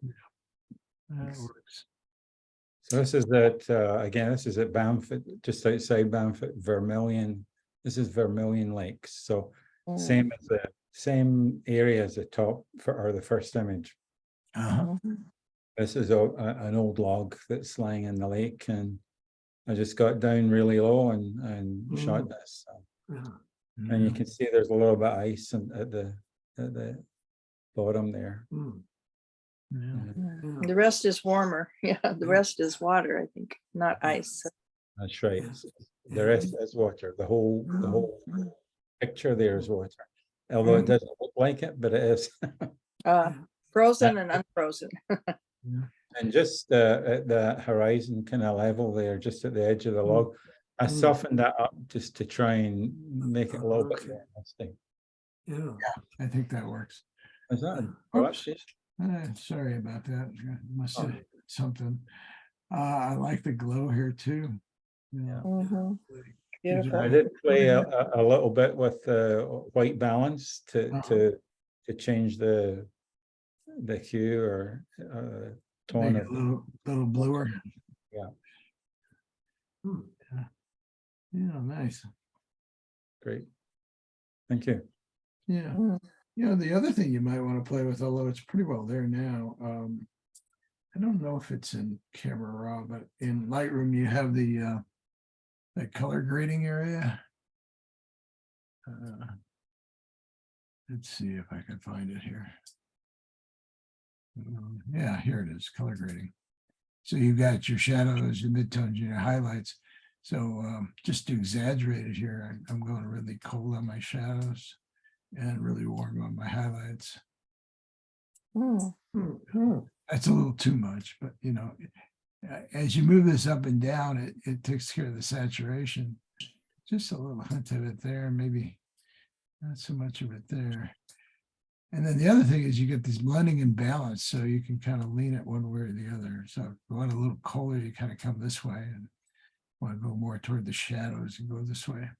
That works. So this is again, this is at Banff, just outside Banff at Vermilion. This is Vermilion Lakes. So same as the same area as the top or the first image. Uh-huh. Mhm. This is an old log that's lying in the lake, and I just got down really low and shot this. So. Yeah. And you can see there's a little bit of ice at the bottom there. Mm, Yeah. The rest is warmer. Yeah, the rest is water, I think, not ice. That's right. The rest is water. The whole picture there is water. Although it doesn't look like it, but it is. Frozen and unfrozen. And just at the horizon kind of level there, just at the edge of the log, I softened that up just to try and make it a little bit more interesting. yeah. I think that works. Is that Oops. Sorry about that. Must have hit something. I like the glow here too. Yeah. Mhm. I Beautiful. did play a little bit with white balance Uh-huh. to change the hue or tone Make of it a little bluer. Yeah. Yeah, nice. Great. Thank you. Yeah. Mm. You know, the other thing you might want to play with, although it's pretty well there now, I don't know if it's in Camera Raw, but in Lightroom you have the color grading area. Let's see if I can find it here. Yeah, here it is, color grading. So you've got your shadows, your midtones, your highlights. So just to exaggerate it here, I'm going really cold on my shadows and really warm on my highlights. That's a little too much, but you know, as you move this up and down, it takes care of the saturation. Just a little hint of it there, maybe not so much of it there. And then the other thing is you get this blending and balance, so you can kind of lean it one way or the other. So if you want a little colder, you kind of come this way, and want to go more toward the shadows and go this way.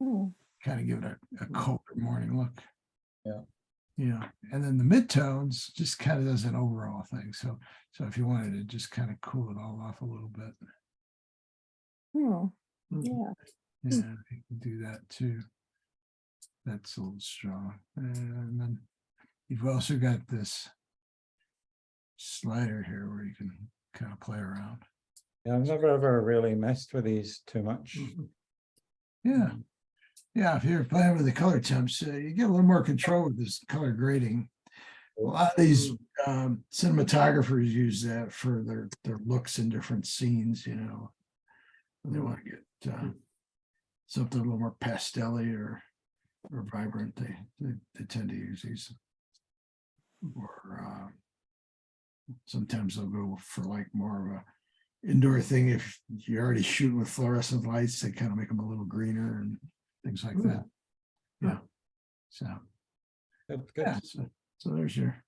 Kind of give it a colder morning look. Yeah. Yeah. And then the midtones just kind of does an overall thing. So if you wanted to just kind of cool it all off a little bit. Yeah. Yeah, you can do that too. That's a little strong. And then you've also got this slider here where you can kind of play around. Yeah, I've never ever really messed with these too much. Yeah. Yeah, if you're playing with the color temps, you get a little more control with this color grading. A lot of these cinematographers use that for their looks in different scenes, you know. When they want to get something a little more pastel-y or vibrant, they tend to use these. Or sometimes they'll go for like more of a indoor thing. If you're already shooting with fluorescent lights, they kind of make them a little greener and things like that. Yeah. So Good. yeah, so there's your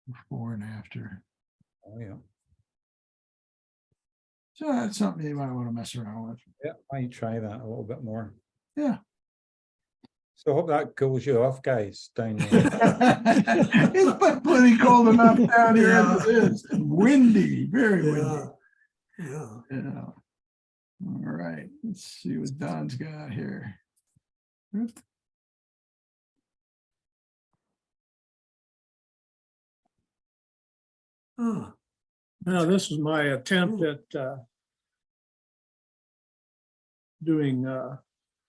before and after. Oh yeah. So that's something you might want to mess around with. Yeah, I might try that a little bit more. Yeah. So I hope that cools you off, guys, down there. It's been plenty cold enough down here as it is. And windy, very windy. Yeah. Yeah. All right, let's see what Don's got here. Oop. Oh, Now, this is my attempt at doing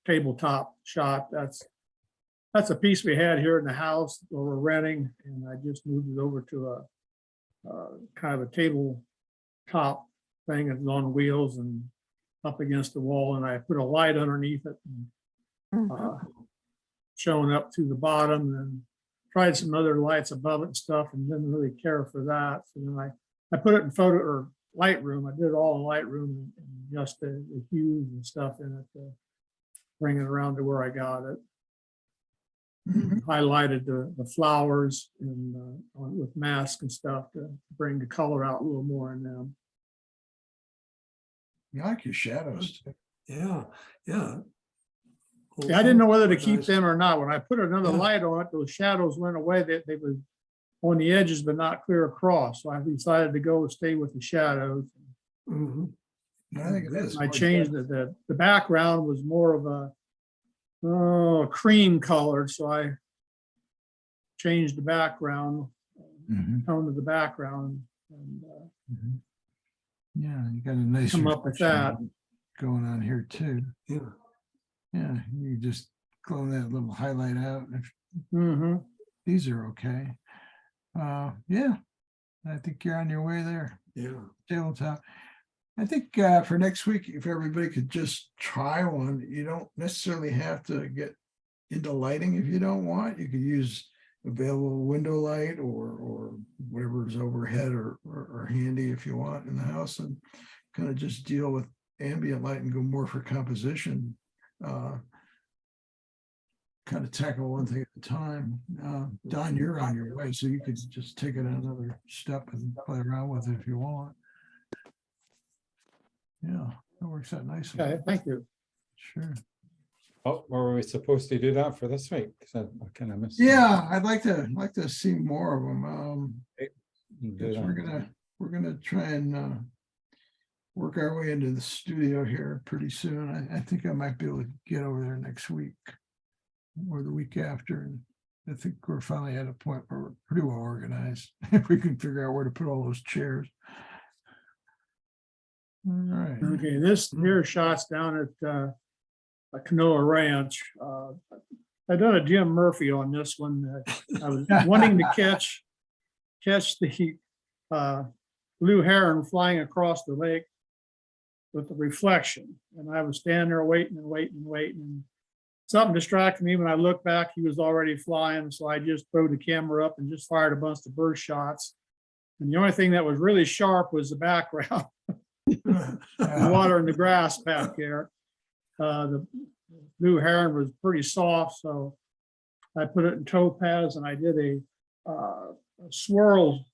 tabletop shot. That's a piece we had here in the house where we're renting, and I just moved it over to a kind of a tabletop thing. It's on wheels and up against the wall, and I put a light underneath it, and, showing up through the bottom, and tried some other lights above it and stuff, and didn't really care for that. So then I put it in photo or Lightroom. I did it all in Lightroom and just the hues and stuff in it to bring it around to where I got it. Highlighted the flowers and with masks and stuff to bring the color out a little more in them. You like your shadows. yeah. Yeah, I didn't know whether to keep Nice. them or not. When I put another Yeah. light on it, those shadows went away. They were on the edges, but not clear across. So I decided to go and stay with the shadows. Mhm. I think it is. I changed it. The background was more of a cream color, so I changed the background, Mhm. tone of the background, and Yeah, you got a nice come up with that. reflection going on here too. Yeah. Yeah, you just glow that little highlight out. Hmm. These are okay. Yeah, I think you're on your way there. Yeah. Tabletop. I think for next week, if everybody could just try one, you don't necessarily have to get into lighting if you don't want. You could use available window light or whatever's overhead or handy if you want in the house, and kind of just deal with ambient light and go more for composition. Kind of tackle one thing at a time. Don, you're on your way, so you could just take it another step and play around with it if you want. Yeah, that works out nicely. Okay, thank you. Sure. Oh, were we supposed to do that for this week? 'Cause I kind of missed. Yeah, I'd like to see more of them. Do Guess that. we're gonna try and work our way into the studio here pretty soon. I think I might be able to get over there next week or the week after. And I think we're finally at a point where we're pretty well organized. If we can figure out where to put all those chairs. All right. Okay, this here shot's down at Canoa Ranch. I done a Jim Murphy on this one. I was wanting to catch the blue heron flying across the lake with the reflection. And I was standing there waiting and waiting and waiting. And something distracted me. When I looked back, he was already flying. So I just threw the camera up and just fired a bunch of burst shots. And the only thing that was really sharp was the background. The water and the grass back there. The blue heron was pretty soft, so I put it in topaz and I did a swirl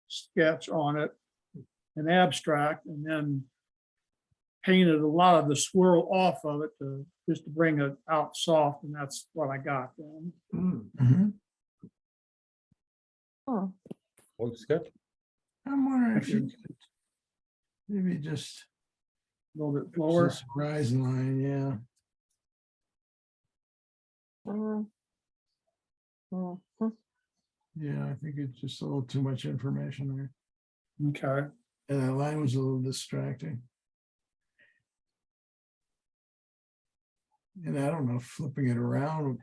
sketch on it, an abstract, and then painted a lot of the swirl off of it just to bring it out soft, and that's what I got then. Mhm. Oh, Looks good. I'm wondering if you could maybe just A little bit lower. this horizon line, yeah. mm, mm, Yeah, I think it's just a little too much information there. Okay. And that line was a little distracting. And I don't know, flipping it around,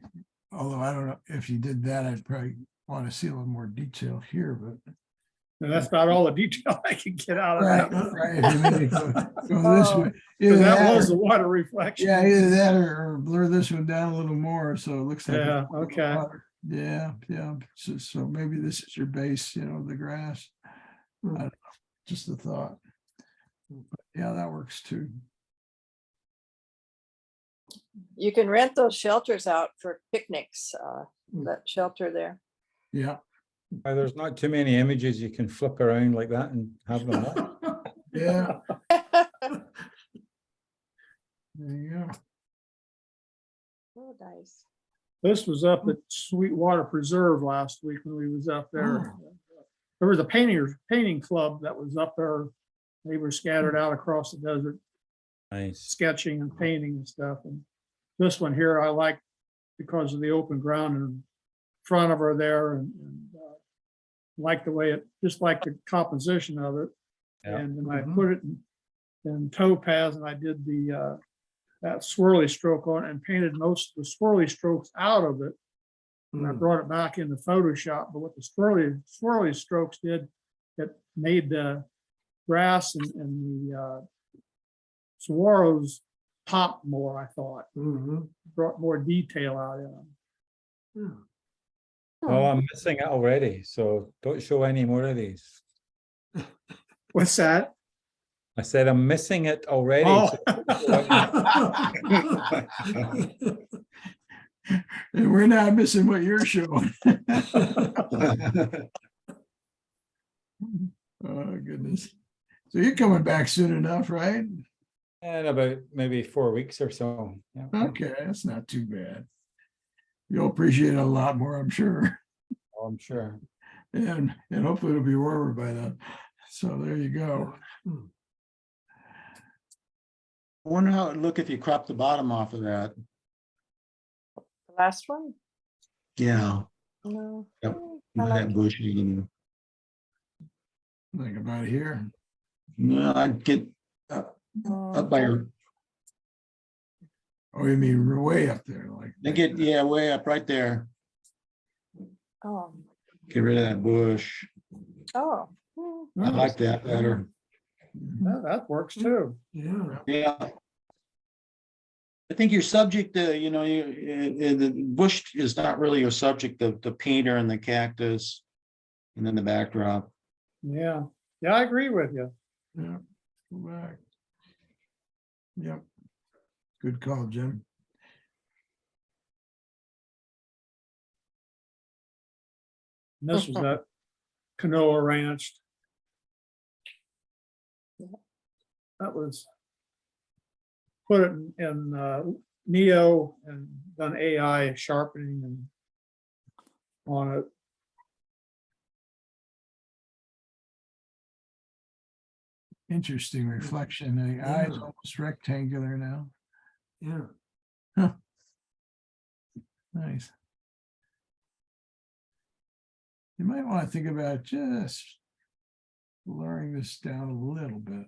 although I don't know if you did that, I'd probably want to see a little more detail here, but. And that's about all the detail I can get out of Right, that. right. If you maybe go this Oh, way. Either Because that that was or- the water reflection. Yeah, either that or blur this one down a little more, so it looks like. it's Yeah, a little okay. water. Yeah, yeah, so maybe this is your base, the grass. I don't know, just a thought. But yeah, that works too. you can rent those shelters out for picnics, that shelter there. Yeah, There's not too many images you can flip around like that and have them up. yeah, there you go. Oh, nice. This was up at Sweetwater Preserve last week when we was up there. There was a painting club that was up there. They were scattered out across the desert, Nice. sketching and painting and stuff. And this one here, I like because of the open ground in front of her there, and like the way it, just like the composition of it. Yeah. And then I put it in topaz, and I did the that swirly stroke on it and painted most of the swirly strokes out of it. And I brought it back into Photoshop, but what the swirly strokes did, it made the grass and the saguaros pop more, I thought. Brought more detail out in them. Oh, I'm missing it already, so don't show any more of these. What's that? I said I'm missing it already. Oh. And we're not missing what you're showing. Oh, goodness. So you're coming back soon enough, right? In about maybe 4 weeks or so. Yeah. Okay, that's not too bad. You'll appreciate it a lot more, I'm sure. Oh, I'm sure. And hopefully it'll be warmer by then. So there you go. I wonder how it'd look if you crop the bottom off of that. The last one? Yeah, No. Yep. I like that bushy and Like about here. No, I'd get up by her. Oh, you mean way up there, like? They get, yeah, way up right there. Oh, Get rid of that bush. oh. I like that better. That works too. Yeah. Yeah. I think your subject, you know, the bush is not really your subject, the painter and the cactus. And then the backdrop. Yeah, yeah, I agree with you. Yeah. Go back. Yep. Good call, Jim. And this was that Canoa Ranch. That was put it in Neo and done AI sharpening and on it. Interesting reflection. The eye is almost rectangular now. Yeah. Nice. You might want to think about just blurring this down a little bit.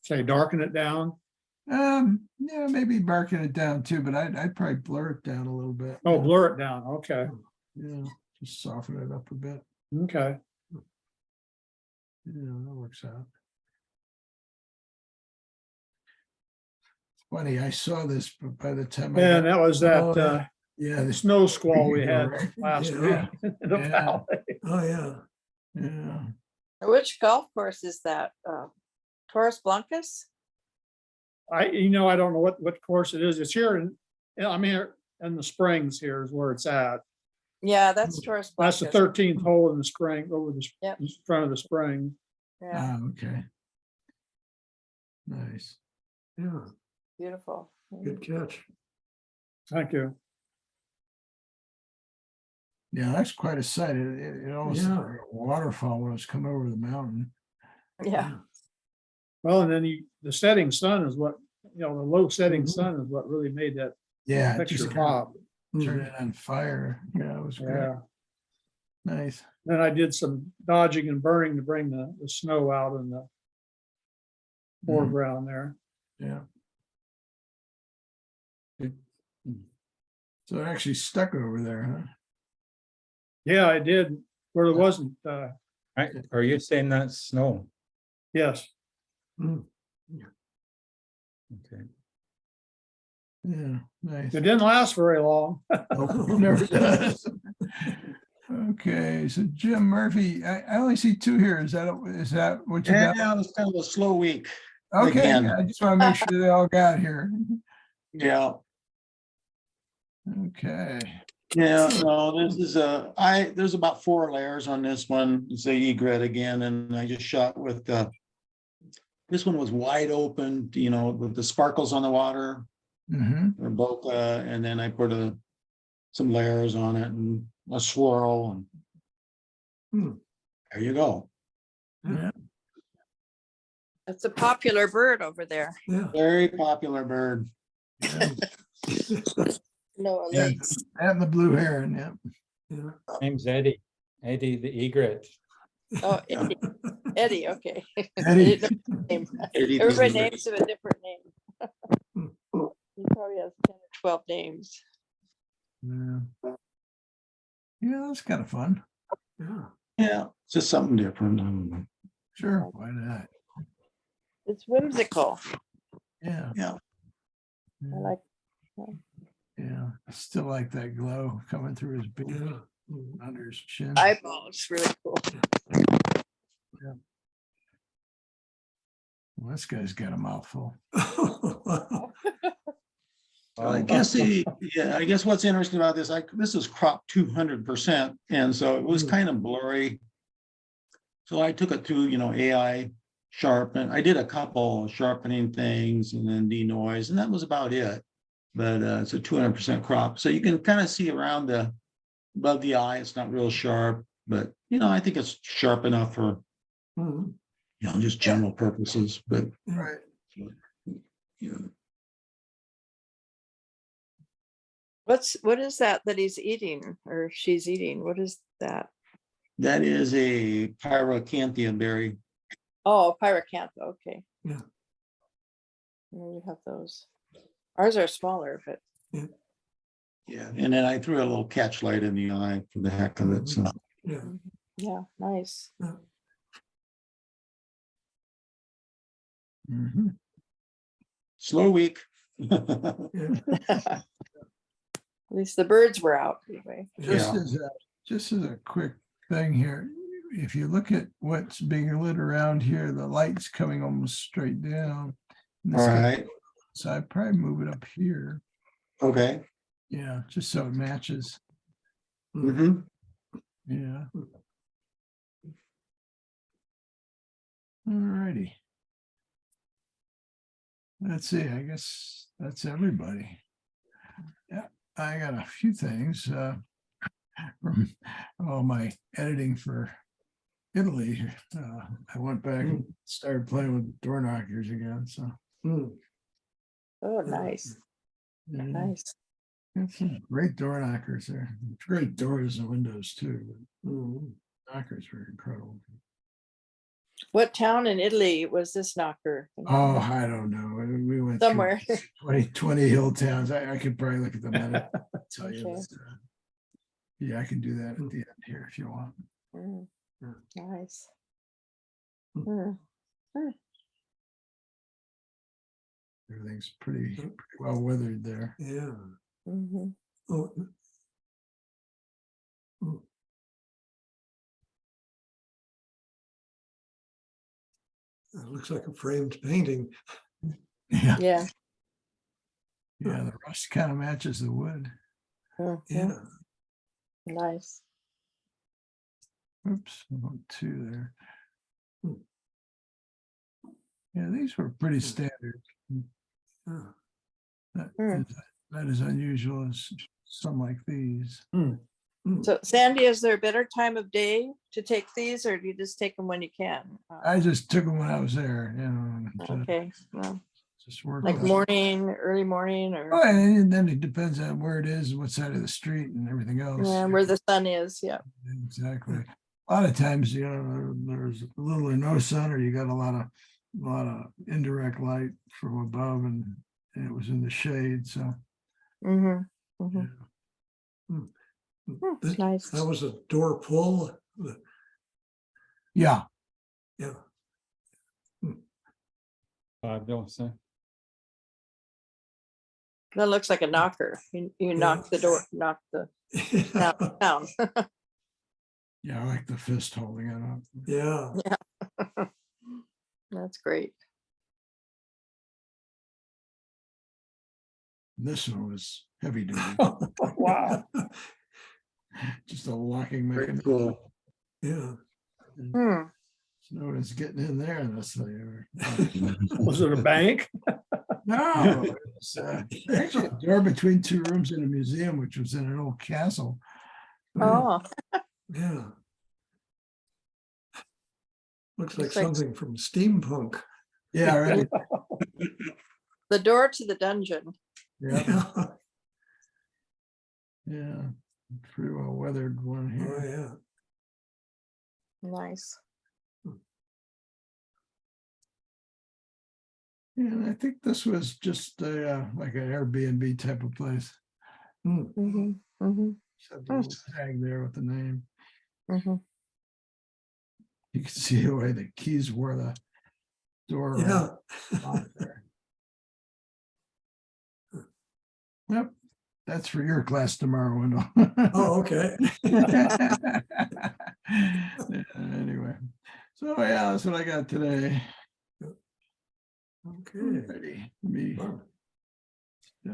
Say darken it down. Yeah, maybe barking it down too, but I'd probably blur it down a little bit. Oh, blur it down. Okay, Yeah, just soften it up a bit. okay. Yeah, that works out. Funny, I saw this, but by the time I And got, that was that yeah, the this, snow squall we had Right. last Yeah. week in the Yeah. valley. Oh, yeah. yeah, Which golf course is that? Torres Blancas? I don't know what course it is. It's here I'm here in the Springs here is where it's at. Yeah, that's Torres That's Blancas. the 13th hole in the spring over the Yep. in front of the spring. Yeah, okay. Nice. Yeah. beautiful. Good catch. Thank you. Yeah, that's quite a sight. It almost Yeah. like a waterfall when it's coming over the mountain. Yeah, Well, and then the setting sun is what, the low setting Mhm. sun is what really made that Yeah, it picture just pop. turned Mhm. it on fire. Yeah, it was great. Yeah. Nice. Then I did some dodging and burning to bring the snow out in the Mhm. foreground there. Yeah. So it actually stuck over there, huh? Yeah, I did where there wasn't, Right, are you saying that's snow? yes. Mm. Okay. Yeah, nice. It didn't last very long. Nope, never does. Okay, so Jim Murphy, I only see two here. Is that what you Yeah, got? it was kind of a slow week. Okay, again. I just want to make sure they all got here. Yeah. Okay. Yeah, no, this is there's about 4 layers on this one. It's a egret again, and I just shot with this one was wide open, with the sparkles on the water, Mm-hmm. or both, and then I put some layers on it and a swirl, and there you go. Yeah. it's a popular bird over there. Yeah. Very popular bird. Yeah. No, Yeah, lakes. and the blue heron, yeah. Yeah. Name's Eddie, Eddie the egret. Oh, Eddie, Eddie, okay. I Eddie. didn't know his name. Eddie the Everybody egret. names him a different name. He probably has 10 or 12 names. Yeah. Yeah, that's kind of fun. Yeah. Yeah, it's just something different. Sure, why not? It's whimsical. Yeah. Yeah. I like, Yeah, I still like that glow coming through his beard, Yeah. under his chin. eyeballs, really cool. Well, this guy's got a mouthful. I guess I guess what's interesting about this, this is cropped 200%, and so it was kind of blurry. So I took it to, AI sharpen. I did a couple sharpening things and then denoise, and that was about it. But it's a 200% crop, so you can kind of see around above the eye. It's not real sharp, but I think it's sharp enough for Mhm. just general purposes. But Right. What is that he's eating or she's eating? What is that? that is a pyrocanthia berry. Oh, pyracantha, okay. Yeah. You have those. Ours are smaller, but Yeah, and then I threw a little catch light in the eye for the heck of it, so. Yeah. yeah, nice. Mhm. Slow week. Yeah. At least the birds were out anyway. Just Yeah. just as a quick thing here, if you look at what's being lit around here, the light's coming almost straight down. And this All guy- right, So I'd probably move it up here. okay. Yeah, just so it matches. Mm-hmm. Yeah. Alrighty. Let's see, I guess that's everybody. Yeah, I got a few things from all my editing for Italy. I went back and started playing with door knockers again, so. Mm. Oh, nice, yeah, nice. got some great door knockers there. Great doors and windows too, but Mm. knockers were incredible. What town in Italy was this knocker? Oh, I don't know. We went through Somewhere. 20 hill towns. I could probably look at the map and tell you. Okay. But, yeah, I can do that at the end here if you want. Mm, nice. Mm. Mm, Everything's pretty well weathered there. Yeah. mhm. Oh. Mm. It looks like a framed painting. Yeah, Yeah. yeah. The rust kind of matches the wood. Mhm. Yeah. Nice. Oops, I went two there. Hmm. Yeah, these were pretty standard. Yeah. That Hmm. is not as unusual as some like these. Mm. So Sandy, is there a better time of day to take these, or do you just take them when you can? I just took them when I was there, you know. and, Okay, well, Just worked. like out. morning, early morning, Oh, or and then it depends on where it is, what side of the street and everything else. yeah, where the sun is, yeah. Exactly. A lot of times, you know, there's little or no sun, or you got a lot of indirect light from above, and it was in the shade. So Mm-hmm. yeah. Mm-hmm. This- Nice. That was a door pull. Yeah, Yeah. Fabulous. Eh? That looks like a knocker. You knock the door, knock the down. yeah, I like the fist holding it up. Yeah. That's great. This one was heavy duty, Wow. just a locking Very mechanism. cool. Yeah. Hmm. No one's getting in there unless they are. Was it a bank? No, it's actually a door between two rooms in a museum, which was in an old castle. Oh, Yeah. Looks like Looks like- something from steampunk. Yeah, right. the door to the dungeon. Yeah, Yeah. yeah. Pretty well weathered one Oh, here. yeah. Nice. Yeah, and I think this was just a like an Airbnb type of place. Mm. Mm-hmm. Mm-hmm. Just had the little tag there with the name. Mm-hmm. You can see the way the keys were the door. Yeah. lock there. Yep, that's for your class tomorrow, Wendell. Oh, okay. Yeah, anyway, so yeah, that's what I got today. Okay. Ready, me. Fun.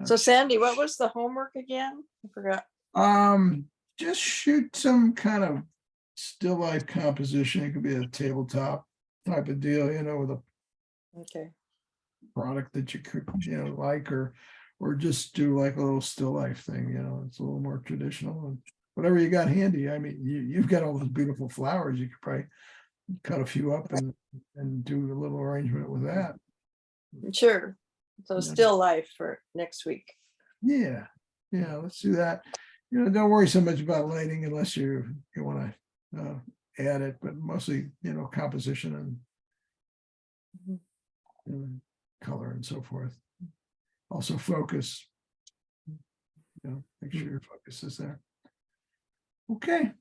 So Sandy, what was the homework again? I forgot. Just shoot some kind of still life composition. It could be a tabletop type of deal, you know, with a Okay. product that you could, you know, like, or just do like a little still life thing, you know, it's a little more traditional and whatever you got handy. I mean, you've got all those beautiful flowers. You could probably cut a few up and do a little arrangement with that. Sure. So Yeah. still life for next week. Yeah, let's do that. You know, don't worry so much about lighting unless you want to add it, but mostly, you know, composition color and so forth. Also focus. Make sure your focus is there. Okay.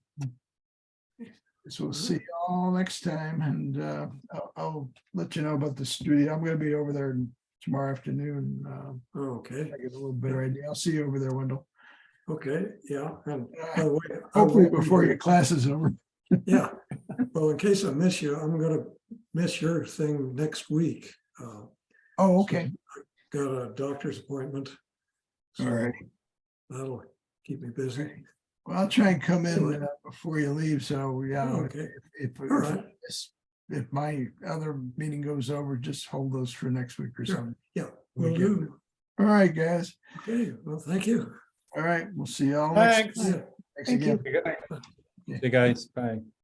So we'll see you all next time, and I'll let you know about the studio. I'm gonna be over there tomorrow afternoon. Okay, I get a little better idea. I'll see you over there, Wendell. okay, yeah, and by the way, Hopefully before your class is over. yeah, well, in case I miss you, I'm gonna miss your thing next week. Oh, okay. Got a doctor's appointment. All so right. That'll keep me busy. Well, I'll try and come in Anyway. before you leave. So yeah, Okay, if all right, if my other meeting goes over, just hold those for next week or Sure. something. yeah, We will get do. All right, guys. Okay, well, thank you. All right, we'll see you all next. Thanks. Yeah. Thanks Thank again. you. See you guys, bye.